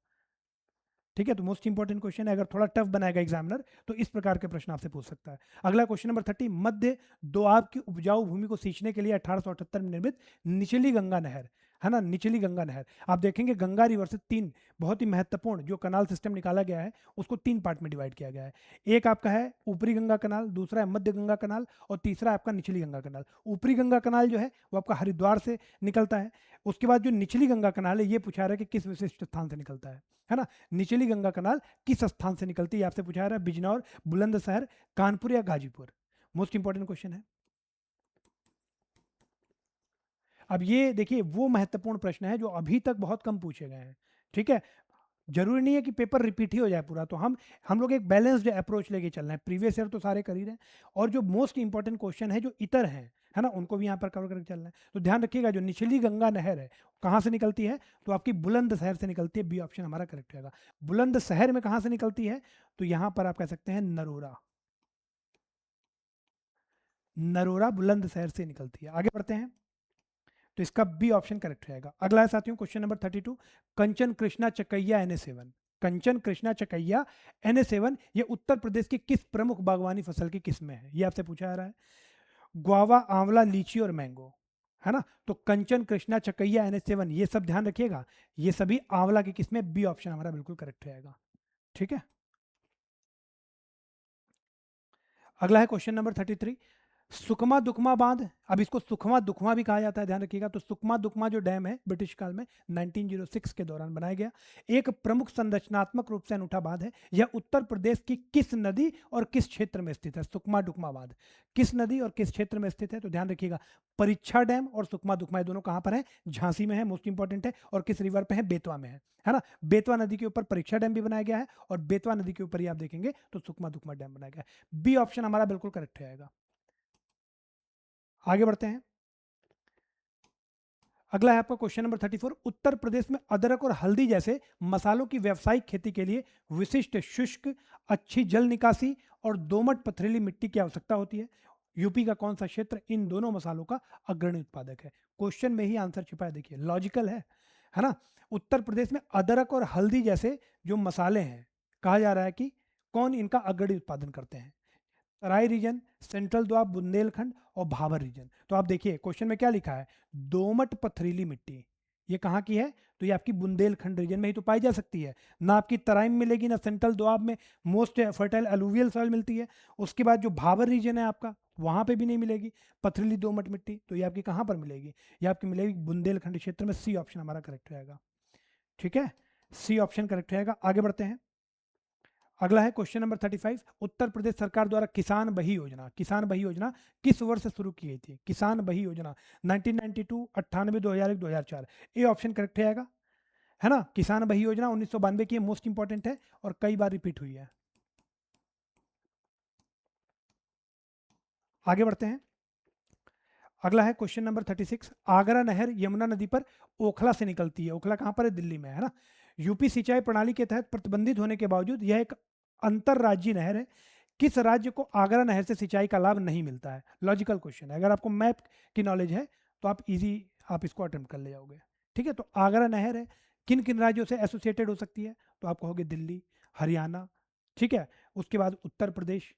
ठीक है, तो मोस्ट इंपॉर्टेंट क्वेश्चन है, अगर थोड़ा टफ बनाएगा एग्जामिनर तो इस प्रकार के प्रश्न आपसे पूछ सकता है। अगला क्वेश्चन नंबर 30, मध्य दोआब की उपजाऊ भूमि को सींचने के लिए 1878 में निर्मित निचली गंगा नहर, है ना, निचली गंगा नहर। आप देखेंगे गंगा रिवर से 3 बहुत ही महत्वपूर्ण जो कनाल सिस्टम निकाला गया है उसको 3 पार्ट में डिवाइड किया गया है। एक आपका है ऊपरी गंगा कनाल, दूसरा है मध्य गंगा कनाल और तीसरा है आपका निचली गंगा कनाल। ऊपरी गंगा कनाल जो है वो आपका हरिद्वार से निकलता है। उसके बाद जो निचली गंगा कनाल है ये पूछा रहा है कि किस विशिष्ट स्थान से निकलता है ना। निचली गंगा कनाल किस स्थान से निकलती है आपसे पूछा जा रहा है, बिजनौर, बुलंदशहर, कानपुर या गाजीपुर। मोस्ट इंपॉर्टेंट क्वेश्चन है। अब ये देखिए वो महत्वपूर्ण प्रश्न है जो अभी तक बहुत कम पूछे गए हैं। ठीक है, जरूरी नहीं है कि पेपर रिपीट ही हो जाए पूरा, तो हम लोग एक बैलेंस्ड अप्रोच लेके चल रहे हैं। प्रीवियस ईयर तो सारे कर ही रहे हैं और जो मोस्ट इंपॉर्टेंट क्वेश्चन है जो इतर हैं, है ना, उनको भी यहाँ पर कवर करके चल रहे हैं। तो ध्यान रखिएगा जो निचली गंगा नहर है कहाँ से निकलती है, तो आपकी बुलंदशहर से निकलती है। बी ऑप्शन हमारा करेक्ट रहेगा। बुलंदशहर में कहाँ से निकलती है, तो यहाँ पर आप कह सकते हैं नरोरा, नरोरा बुलंदशहर से निकलती है। आगे बढ़ते हैं, तो इसका बी ऑप्शन करेक्ट रहेगा। अगला है साथियों क्वेश्चन नंबर 32, कंचन कृष्णा चकैया NA7, कंचन कृष्णा चकैया NA7 ये उत्तर प्रदेश की किस प्रमुख बागवानी फसल की किस्म है, ये आपसे पूछा जा रहा है। गुआवा, आंवला, लीची और मैंगो, है ना। तो कंचन कृष्णा चकैया NA7 ये सब ध्यान रखिएगा, ये सभी आंवला की किस्में। बी ऑप्शन हमारा बिल्कुल करेक्ट रहेगा। ठीक है। अगला है क्वेश्चन नंबर 33। सुकमा दुकमा बांध, अब इसको सुखमा दुखमा भी कहा जाता है, ध्यान रखिएगा। तो सुकमा दुकमा जो डैम है ब्रिटिश काल में 1906 के दौरान बनाया गया एक प्रमुख संरचनात्मक रूप से अनूठा बांध है। यह उत्तर प्रदेश की किस नदी और किस क्षेत्र में स्थित है? सुकमा दुकमा बांध किस नदी और किस क्षेत्र में स्थित है? तो ध्यान रखिएगा, परीक्षा डैम और सुकमा दुकमा दोनों कहां पर है? झांसी में है, मोस्ट इंपॉर्टेंट है। और किस रिवर पे है? बेतवा में है ना। बेतवा नदी के ऊपर परीक्षा डैम भी बनाया गया है, और बेतवा नदी के ऊपर ही आप देखेंगे तो सुकमा दुकमा डैम बनाया गया है। बी ऑप्शन हमारा बिल्कुल करेक्ट रहेगा। आगे बढ़ते हैं। अगला है आपका क्वेश्चन नंबर 34। उत्तर प्रदेश में अदरक और हल्दी जैसे मसालों की व्यावसायिक खेती के लिए विशिष्ट शुष्क, अच्छी जल निकासी और दोमट पथरीली मिट्टी की आवश्यकता होती है। यूपी का कौन सा क्षेत्र इन दोनों मसालों का अग्रणी उत्पादक है? क्वेश्चन में ही आंसर छिपा है, देखिए लॉजिकल है ना। उत्तर प्रदेश में अदरक और हल्दी जैसे जो मसाले हैं, कहा जा रहा है कि कौन इनका अग्रणी उत्पादन करते हैं? तराई रीजन, सेंट्रल दोआब, बुंदेलखंड और भाबर रीजन। तो आप देखिए क्वेश्चन में क्या लिखा है, दोमट पथरीली मिट्टी, ये कहाँ की है? तो ये आपकी बुंदेलखंड रीजन में ही तो पाई जा सकती है ना। आपकी तराई में मिलेगी ना सेंट्रल दोआब में, मोस्ट फर्टाइल अलूवियल सॉइल मिलती है। उसके बाद जो भाबर रीजन है आपका, वहां पे भी नहीं मिलेगी पथरीली दोमट मिट्टी। तो ये आपकी कहाँ पर मिलेगी? ये आपकी मिलेगी बुंदेलखंड क्षेत्र में। सी ऑप्शन हमारा करेक्ट रहेगा। ठीक है, सी ऑप्शन करेक्ट रहेगा। आगे बढ़ते हैं। अगला है क्वेश्चन नंबर 35। उत्तर प्रदेश सरकार द्वारा किसान बही योजना, किसान बही योजना किस वर्ष शुरू की गई थी? किसान बही योजना 1992, 98, 2001, 2004। ए ऑप्शन करेक्ट रहेगा, है ना। किसान बही योजना 1992 की, मोस्ट इंपॉर्टेंट है और कई बार रिपीट हुई है। आगे बढ़ते हैं। अगला है क्वेश्चन नंबर 36। आगरा नहर यमुना नदी पर ओखला से निकलती है। ओखला कहां पर है? दिल्ली में, है ना। यूपी सिंचाई प्रणाली के तहत प्रतिबंधित होने के बावजूद यह एक अंतरराज्यीय नहर है। किस राज्य को आगरा नहर से सिंचाई का लाभ नहीं मिलता है? लॉजिकल क्वेश्चन है, अगर आपको मैप की नॉलेज है तो आप इजी, आप इसको अटेम्प्ट कर ले जाओगे। ठीक है, तो आगरा नहर है, किन किन राज्यों से एसोसिएटेड हो सकती है? तो आप कहोगे दिल्ली, हरियाणा, ठीक है, उसके बाद उत्तर प्रदेश,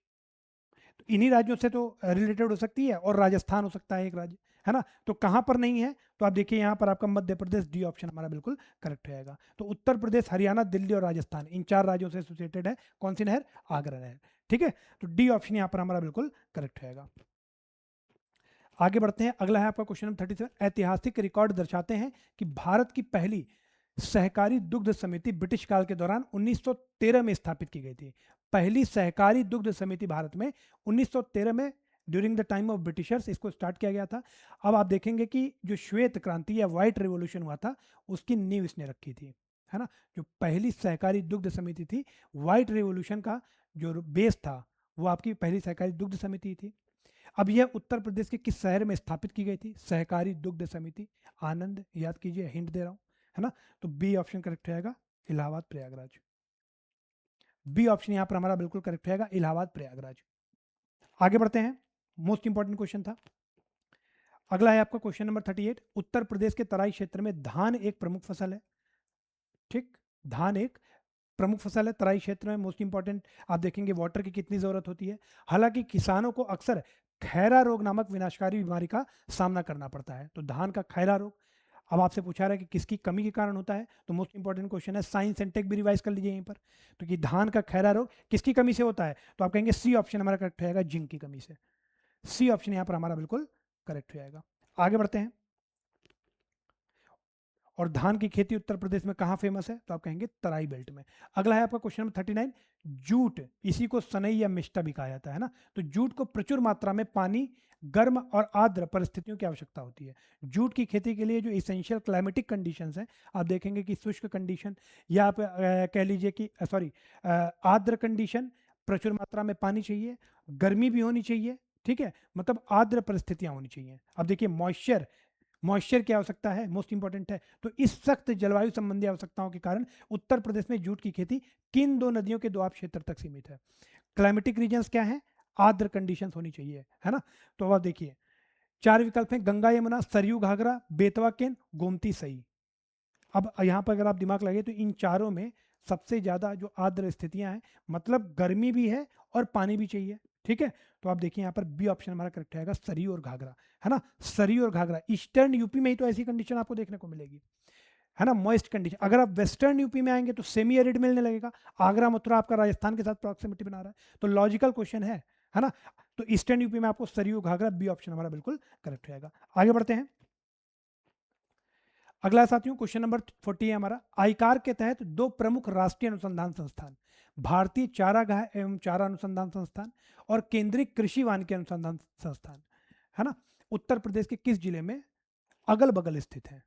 तो इन्हीं राज्यों से तो रिलेटेड हो सकती है, और राजस्थान हो सकता है एक राज्य, है ना। तो कहां पर नहीं है? तो आप देखिए यहाँ पर आपका मध्य प्रदेश, डी ऑप्शन हमारा बिल्कुल करेक्ट रहेगा। तो उत्तर प्रदेश, हरियाणा, दिल्ली और राजस्थान, इन चार राज्यों से एसोसिएटेड है कौन सी नहर? आगरा नहर। ठीक है, तो डी ऑप्शन यहाँ पर हमारा बिल्कुल करेक्ट रहेगा। आगे बढ़ते हैं। अगला है आपका क्वेश्चन नंबर 37। ऐतिहासिक रिकॉर्ड दर्शाते हैं कि भारत की पहली सहकारी दुग्ध समिति ब्रिटिश काल के दौरान 1913 में स्थापित की गई थी। पहली सहकारी दुग्ध समिति भारत में 1913 में during the time of Britishers इसको स्टार्ट किया गया था। अब आप देखेंगे कि जो श्वेत क्रांति या व्हाइट रिवॉल्यूशन हुआ था, उसकी नींव इसने रखी थी, है ना। जो पहली सहकारी दुग्ध समिति थी, व्हाइट रिवॉल्यूशन का जो बेस था, वो आपकी पहली सहकारी दुग्ध समिति थी। अब यह उत्तर प्रदेश के किस शहर में स्थापित की गई थी? सहकारी दुग्ध समिति आनंद, याद कीजिए, हिंट दे रहा हूं, है ना। तो बी ऑप्शन करेक्ट रहेगा, इलाहाबाद प्रयागराज। बी ऑप्शन यहां पर हमारा बिल्कुल करेक्ट रहेगा, इलाहाबाद प्रयागराज। आगे बढ़ते हैं। मोस्ट इंपॉर्टेंट क्वेश्चन था। अगला है आपका क्वेश्चन नंबर 38। उत्तर प्रदेश के तराई क्षेत्र में धान एक प्रमुख फसल है। ठीक, धान एक प्रमुख फसल है तराई क्षेत्र में, मोस्ट इंपॉर्टेंट। आप देखेंगे वाटर की कितनी जरूरत होती है। हालांकि किसानों को अक्सर खैरा रोग नामक विनाशकारी बीमारी का सामना करना पड़ता है। तो धान का खैरा रोग, अब आपसे पूछा रहा है कि किसकी कमी के कारण होता है, तो मोस्ट इंपॉर्टेंट क्वेश्चन है, साइंस एंड टेक भी रिवाइज कर लीजिए यहीं पर। तो कि धान का खैरा रोग किसकी कमी से होता है? तो आप कहेंगे सी ऑप्शन हमारा करेक्ट रहेगा, जिंक की कमी से। सी ऑप्शन यहाँ पर हमारा बिल्कुल करेक्ट रहेगा। आगे बढ़ते हैं। और धान की खेती उत्तर प्रदेश में कहाँ फेमस है? तो आप कहेंगे तराई बेल्ट में। अगला है आपका क्वेश्चन नंबर 39। जूट, इसी को सनई या मिष्टा भी कहा जाता है ना। तो जूट को प्रचुर मात्रा में पानी, गर्म और आर्द्र परिस्थितियों की आवश्यकता होती है। जूट की खेती के लिए जो इसेंशियल क्लाइमेटिक कंडीशंस हैं, आप देखेंगे कि शुष्क कंडीशन, या आप कह लीजिए कि सॉरी, आर्द्र कंडीशन, प्रचुर मात्रा में पानी चाहिए, गर्मी भी होनी चाहिए, ठीक है, मतलब आर्द्र परिस्थितियां होनी चाहिए। अब देखिए मॉइस्चर, मॉइस्चर की आवश्यकता है, मोस्ट इंपॉर्टेंट है। तो इस सख्त जलवायु संबंधी आवश्यकताओं के कारण उत्तर प्रदेश में जूट की खेती किन दो नदियों के दोआब क्षेत्र तक सीमित है? क्लाइमेटिक रीजन्स क्या है? आर्द्र कंडीशंस होनी चाहिए, है ना। तो अब आप देखिए चार विकल्प हैं, गंगा यमुना, सरयू घाघरा, बेतवा केन, गोमती सई। अब यहाँ पर अगर आप दिमाग लगाइए तो इन चारों में सबसे ज़्यादा जो आर्द्र स्थितियां हैं, मतलब गर्मी भी है और पानी भी चाहिए, ठीक है। तो आप देखिए यहाँ पर बी ऑप्शन हमारा करेक्ट रहेगा, सरयू और घाघरा, है ना। सरयू और घाघरा ईस्टर्न यूपी में ही तो ऐसी कंडीशन आपको देखने को मिलेगी, है ना, मॉइस्ट कंडीशन। अगर आप वेस्टर्न यूपी में आएंगे तो सेमी एरिड मिलने लगेगा। आगरा मथुरा आपका राजस्थान के साथ प्रॉक्सिमिटी बना रहा है, तो लॉजिकल क्वेश्चन है ना। तो ईस्टर्न यूपी में आपको सरयू घाघरा, बी ऑप्शन हमारा बिल्कुल करेक्ट हो जाएगा। आगे बढ़ते हैं। अगला साथियों क्वेश्चन नंबर 40 है हमारा। आईकार के तहत दो प्रमुख राष्ट्रीय अनुसंधान संस्थान, भारतीय चारागाह एवं चारा अनुसंधान संस्थान और केंद्रीय कृषि वानिकी अनुसंधान संस्थान, है ना, उत्तर प्रदेश के किस जिले में अगल बगल स्थित है?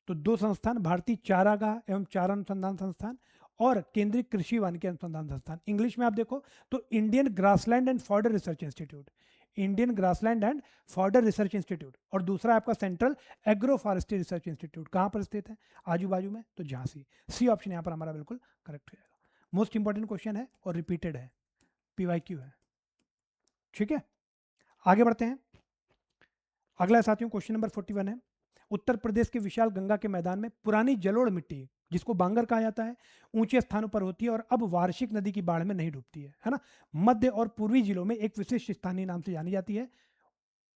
तो दो संस्थान, भारतीय चारागाह एवं चारा अनुसंधान संस्थान और केंद्रीय कृषि वानिकी अनुसंधान संस्थान। इंग्लिश में आप देखो तो Indian grassland and fodder research institute, Indian grassland and fodder research institute, और दूसरा आपका central agro forestry research institute. कहाँ पर स्थित है? आजू बाजू में, तो झांसी। सी ऑप्शन यहाँ पर हमारा बिल्कुल करेक्ट हो जाएगा। मोस्ट इंपॉर्टेंट क्वेश्चन है और रिपीटेड है, PYQ है। ठीक है, आगे बढ़ते हैं। अगला साथियों क्वेश्चन नंबर 41 है। उत्तर प्रदेश के विशाल गंगा के मैदान में पुरानी जलोढ़ मिट्टी, जिसको बांगर कहा जाता है, ऊंचे स्थानों पर होती है और अब वार्षिक नदी की बाढ़ में नहीं डूबती है ना। मध्य और पूर्वी जिलों में एक विशिष्ट स्थानीय नाम से जानी जाती है।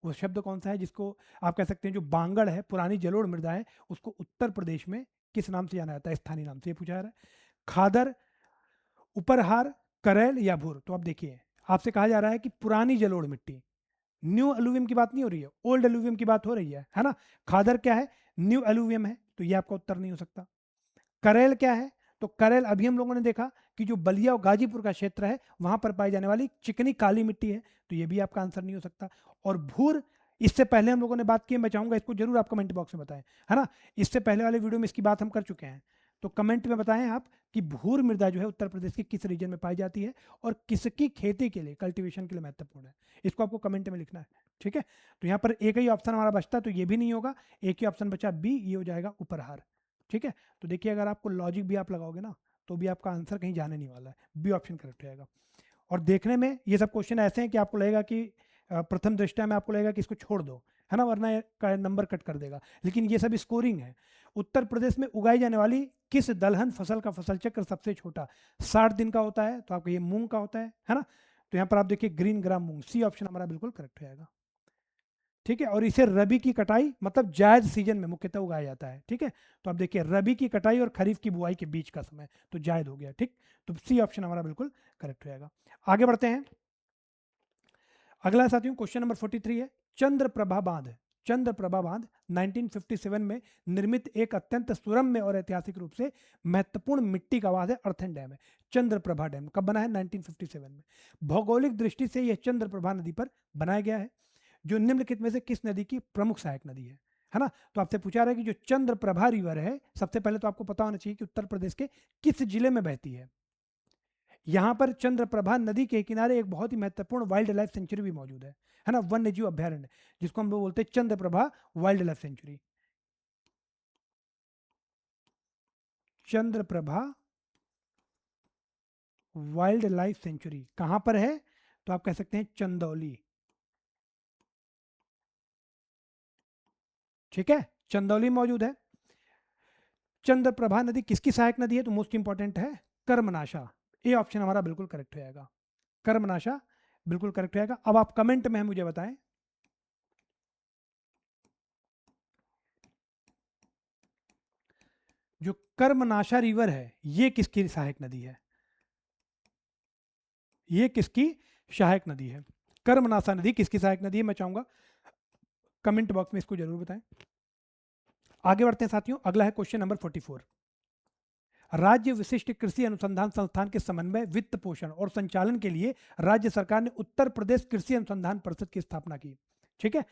वो शब्द कौन सा है जिसको आप कह सकते हैं, जो बांगड़ है, पुरानी जलोढ़ मृदा है, उसको उत्तर प्रदेश में किस नाम से जाना जाता है? स्थानीय नाम से, ये पूछा जा रहा है। खादर, उपरहार, करेल या भूर? तो आप देखिए, आपसे कहा जा रहा है कि पुरानी जलोढ़ मिट्टी, न्यू एलुवियम की बात नहीं हो रही है, ओल्ड एलुवियम की बात हो रही है ना। खादर क्या है? न्यू एलुवियम है, तो ये आपका उत्तर नहीं हो सकता। करेल क्या है? तो करेल अभी हम लोगों ने देखा कि जो बलिया और गाजीपुर का क्षेत्र है वहां पर पाई जाने वाली चिकनी काली मिट्टी है, तो ये भी आपका आंसर नहीं हो सकता। और भूर, इससे पहले हम लोगों ने बात की, मैं चाहूंगा इसको जरूर आप कमेंट बॉक्स में बताएं, है ना। इससे पहले वाले वीडियो में इसकी बात हम कर चुके हैं, तो कमेंट में बताएं आप कि भूर मृदा जो है उत्तर प्रदेश के किस रीजन में पाई जाती है और किसकी खेती के लिए, कल्टीवेशन के लिए महत्वपूर्ण है। इसको आपको कमेंट में लिखना है। ठीक है, तो यहाँ पर एक ही ऑप्शन हमारा बचता, तो ये भी नहीं होगा, एक ही ऑप्शन बचा बी, ये हो जाएगा उपरहार। ठीक है, तो देखिए अगर आपको लॉजिक भी आप लगाओगे ना, तो भी आपका आंसर कहीं जाने नहीं वाला है, बी ऑप्शन करेक्ट रहेगा। और देखने में ये सब क्वेश्चन ऐसे हैं कि आपको लगेगा कि प्रथम दृष्टया में आपको लगेगा कि इसको छोड़ दो, है ना, वरना का नंबर कट कर देगा, लेकिन ये सब स्कोरिंग है। उत्तर प्रदेश में उगाई जाने वाली किस दलहन फसल का फसल चक्र सबसे छोटा 60 दिन का होता है? तो आपको ये मूंग का होता है ना। तो यहाँ पर आप देखिए ग्रीन ग्राम मूंग, सी ऑप्शन हमारा बिल्कुल करेक्ट हो जाएगा। ठीक है, और इसे रबी की कटाई मतलब जायद सीजन में मुख्यतः उगाया जाता है। ठीक है, तो आप देखिए रबी की कटाई और खरीफ की बुआई के बीच का समय, तो जायद हो गया। ठीक, तो सी ऑप्शन हमारा बिल्कुल करेक्ट हो जाएगा। आगे बढ़ते हैं। अगला साथियों क्वेश्चन नंबर 43 है। चंद्रप्रभा बांध, चंद्रप्रभा बांध 1957 में निर्मित एक अत्यंत सुरम्य और ऐतिहासिक रूप से महत्वपूर्ण मिट्टी का बांध है, अर्थन डैम है। चंद्रप्रभा डैम कब बना है? 1957 में। भौगोलिक दृष्टि से यह चंद्रप्रभा नदी पर बनाया गया है, जो निम्नलिखित में से किस नदी की प्रमुख सहायक नदी है ना। तो आपसे पूछा रहा है कि जो चंद्रप्रभा रिवर है, सबसे पहले तो आपको पता होना चाहिए कि उत्तर प्रदेश के किस जिले में बहती है। यहां पर चंद्रप्रभा नदी के किनारे एक बहुत ही महत्वपूर्ण वाइल्ड लाइफ सेंचुरी भी मौजूद है ना, वन्य जीव अभ्यारण्य, जिसको हम लोग बोलते हैं Chandraprabha wild life sanctuary. Chandraprabha wild life sanctuary कहां पर है? तो आप कह सकते हैं चंदौली। ठीक है, चंदौली मौजूद है। चंद्रप्रभा नदी किसकी सहायक नदी है? तो मोस्ट इंपॉर्टेंट है कर्मनाशा। ए ऑप्शन हमारा बिल्कुल करेक्ट हो जाएगा, कर्मनाशा बिल्कुल करेक्ट हो जाएगा। अब आप कमेंट में मुझे बताएं, जो कर्मनाशा रिवर है ये किसकी सहायक नदी है? ये किसकी सहायक नदी है? कर्मनाशा नदी किसकी सहायक नदी है? मैं चाहूंगा कमेंट बॉक्स में इसको जरूर बताएं। आगे बढ़ते हैं साथियों। अगला है क्वेश्चन नंबर 44। राज्य विशिष्ट कृषि अनुसंधान संस्थान के समन्वय, वित्त पोषण और संचालन के लिए राज्य सरकार ने उत्तर प्रदेश कृषि अनुसंधान परिषद की स्थापना की। ठीक है,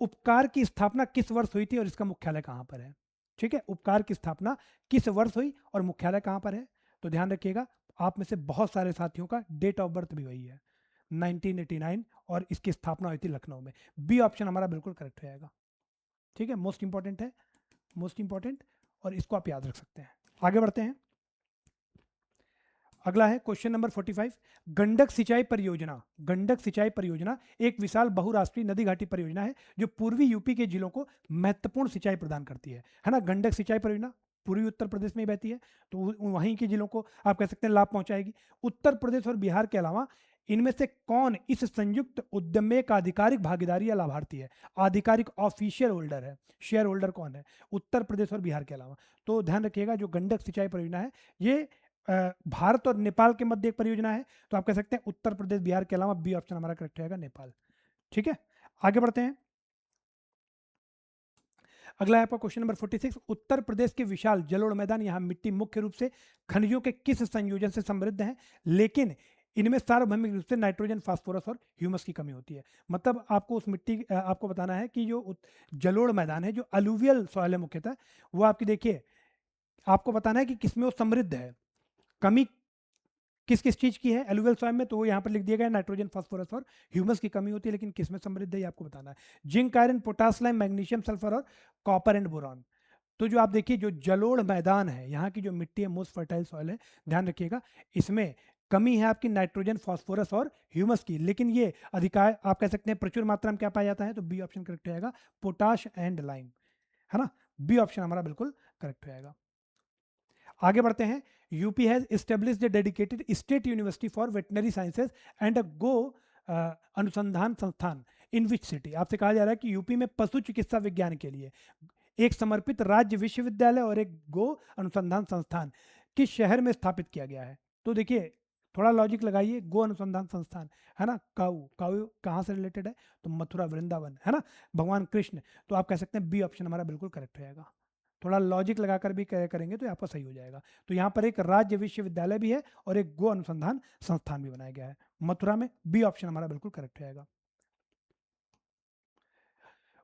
उपकार की स्थापना किस वर्ष हुई थी और इसका मुख्यालय कहां पर है? ठीक है, उपकार की स्थापना किस वर्ष हुई और मुख्यालय कहां पर है? तो ध्यान रखिएगा, आप में से बहुत सारे साथियों का डेट ऑफ बर्थ भी वही है, 1989, और इसकी स्थापना हुई थी लखनऊ में। बी ऑप्शन हमारा बिल्कुल करेक्ट हो जाएगा। ठीक है, मोस्ट इंपॉर्टेंट है, मोस्ट इंपॉर्टेंट, और इसको आप याद रख सकते हैं। आगे बढ़ते हैं। अगला है क्वेश्चन नंबर 45। गंडक सिंचाई परियोजना, गंडक सिंचाई परियोजना एक विशाल बहुराष्ट्रीय नदी घाटी परियोजना है जो पूर्वी यूपी के जिलों को महत्वपूर्ण सिंचाई प्रदान करती है ना। गंडक सिंचाई परियोजना पूर्वी उत्तर प्रदेश में ही बहती है, तो वहीं के जिलों को आप कह सकते हैं लाभ पहुंचाएगी। उत्तर प्रदेश और बिहार के अलावा इनमें से कौन इस संयुक्त उद्यम में का आधिकारिक भागीदारी या लाभार्थी है? आधिकारिक ऑफिशियल होल्डर है, शेयर होल्डर कौन है? उत्तर प्रदेश और बिहार के अलावा। तो ध्यान रखिएगा, जो गंडक सिंचाई परियोजना है ये भारत और नेपाल के मध्य एक परियोजना है, तो आप कह सकते हैं उत्तर प्रदेश बिहार के अलावा बी ऑप्शन हमारा करेक्ट रहेगा, नेपाल। ठीक है, आगे बढ़ते हैं। अगला है आपका क्वेश्चन नंबर 46। उत्तर प्रदेश के विशाल जलोढ़ मैदान, यहाँ मिट्टी मुख्य रूप से खनिजों के किस संयोजन से समृद्ध है, लेकिन इनमें सार्वभौमिक रूप से नाइट्रोजन, फास्फोरस और ह्यूमस की कमी होती है। मतलब आपको उस मिट्टी आपको बताना है कि जो जलोढ़ मैदान है, जो अलुवियल सॉइल है मुख्यतः, वो आपकी देखिए आपको बताना है कि किसमें वो समृद्ध है। कमी किस किस चीज की है एलुवियल सॉइल में, तो वो यहाँ पर लिख दिया गया है नाइट्रोजन, फास्फोरस और ह्यूमस की कमी होती है, लेकिन किसमें समृद्ध है ये आपको बताना है। Zinc, iron, potash, lime, magnesium, sulphur और कॉपर एंड बोरॉन। तो जो आप देखिए जो जलोढ़ मैदान है, यहाँ की जो मिट्टी है मोस्ट फर्टाइल सॉइल है, ध्यान रखिएगा इसमें कमी है आपकी नाइट्रोजन, फास्फोरस और ह्यूमस की, लेकिन ये अधिकार आप कह सकते हैं प्रचुर मात्रा में क्या पाया जाता है, तो बी ऑप्शन करेक्ट रहेगा, पोटाश एंड लाइम, है ना। बी ऑप्शन हमारा बिल्कुल करेक्ट रहेगा। आगे बढ़ते हैं। UP has established dedicated state university for veterinary sciences and a गो अनुसंधान संस्थान इन विच सिटी। आपसे कहा जा रहा है कि यूपी में पशु चिकित्सा विज्ञान के लिए एक समर्पित राज्य विश्वविद्यालय और एक गो अनुसंधान संस्थान किस शहर में स्थापित किया गया है। तो देखिए थोड़ा लॉजिक लगाइए, गो अनुसंधान संस्थान है ना, काऊ काऊ कहाँ से रिलेटेड है, तो मथुरा वृंदावन, है ना, भगवान कृष्ण। तो आप कह सकते हैं बी ऑप्शन हमारा बिल्कुल करेक्ट रहेगा। थोड़ा लॉजिक लगाकर भी करेंगे तो आपका सही हो जाएगा। तो यहाँ पर एक राज्य विश्वविद्यालय भी है और एक गो अनुसंधान संस्थान भी बनाया गया है मथुरा में। बी ऑप्शन हमारा बिल्कुल करेक्ट रहेगा।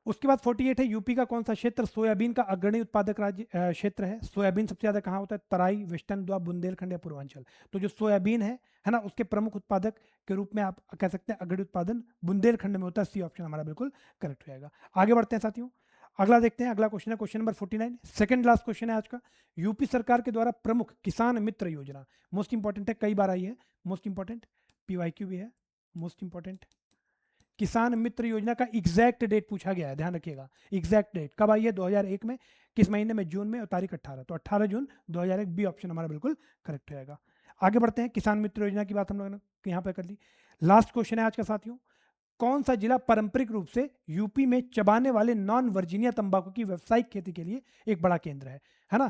उसके बाद 48 है, यूपी का कौन सा क्षेत्र सोयाबीन का अग्रणी उत्पादक राज्य क्षेत्र है। सोयाबीन सबसे ज्यादा कहाँ होता है, तराई, वेस्टर्न द्वाब, बुंदेलखंड या पूर्वांचल। तो जो सोयाबीन है ना, उसके प्रमुख उत्पादक के रूप में आप कह सकते हैं अग्रणी उत्पादन बुंदेलखंड में होता है। सी ऑप्शन हमारा बिल्कुल करेक्ट रहेगा। आगे बढ़ते हैं साथियों, अगला देखते हैं। अगला क्वेश्चन है question number 49, second last question है आज का। यूपी सरकार के द्वारा प्रमुख किसान मित्र योजना, मोस्ट इंपॉर्टेंट है, कई बार आई है, मोस्ट इंपॉर्टेंट, पीवाईक्यू भी है, मोस्ट इंपॉर्टेंट। किसान मित्र योजना का एग्जैक्ट डेट पूछा गया है, ध्यान रखिएगा। एग्जैक्ट डेट कब आई है, 2001 में, किस महीने में, जून में, और तारीख 18, तो 18 जून 2001, बी ऑप्शन हमारा बिल्कुल करेक्ट रहेगा। आगे बढ़ते हैं, किसान मित्र योजना की बात हम लोगों ने यहाँ पे कर ली। लास्ट क्वेश्चन है आज का साथियों, कौन सा जिला पारंपरिक रूप से यूपी में चबाने वाले नॉन वर्जीनिया तंबाकू की व्यावसायिक खेती के लिए एक बड़ा केंद्र है ना।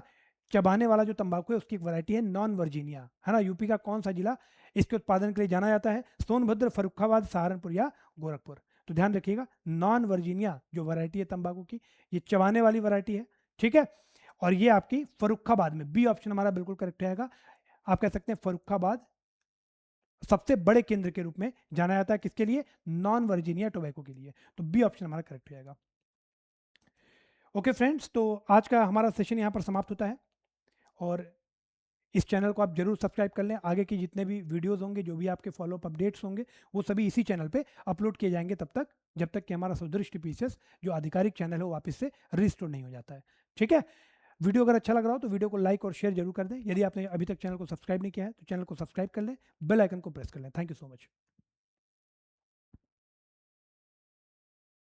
चबाने वाला जो तंबाकू है उसकी एक वैरायटी है नॉन वर्जीनिया, है ना। यूपी का कौन सा जिला इसके उत्पादन के लिए जाना जाता है, सोनभद्र, फर्रुखाबाद, सहारनपुर या गोरखपुर। तो ध्यान रखिएगा, नॉन वर्जीनिया जो वैरायटी है तंबाकू की, ये चबाने वाली वैरायटी है, ठीक है। और ये आपकी फर्रुखाबाद में, बी ऑप्शन हमारा बिल्कुल करेक्ट रहेगा। आप कह सकते हैं फर्रुखाबाद सबसे बड़े केंद्र के रूप में जाना जाता है, किसके लिए, नॉन वर्जीनिया टोबैको के लिए। तो बी ऑप्शन हमारा करेक्ट रहेगा। ओके फ्रेंड्स, तो आज का हमारा सेशन यहाँ पर समाप्त होता है, और इस चैनल को आप जरूर सब्सक्राइब कर लें। आगे की जितने भी वीडियोस होंगे, जो भी आपके फॉलोअप अपडेट्स होंगे, वो सभी इसी चैनल पे अपलोड किए जाएंगे, तब तक जब तक कि हमारा सुदृष्टि पीसीएस जो आधिकारिक चैनल है वो वापस से रिस्टोर नहीं हो जाता है, ठीक है। वीडियो अगर अच्छा लग रहा हो तो वीडियो को लाइक और शेयर जरूर कर दें। यदि आपने अभी तक चैनल को सब्सक्राइब नहीं किया है तो चैनल को सब्सक्राइब कर लें, बेल आइकन को प्रेस कर लें। Thank you so much.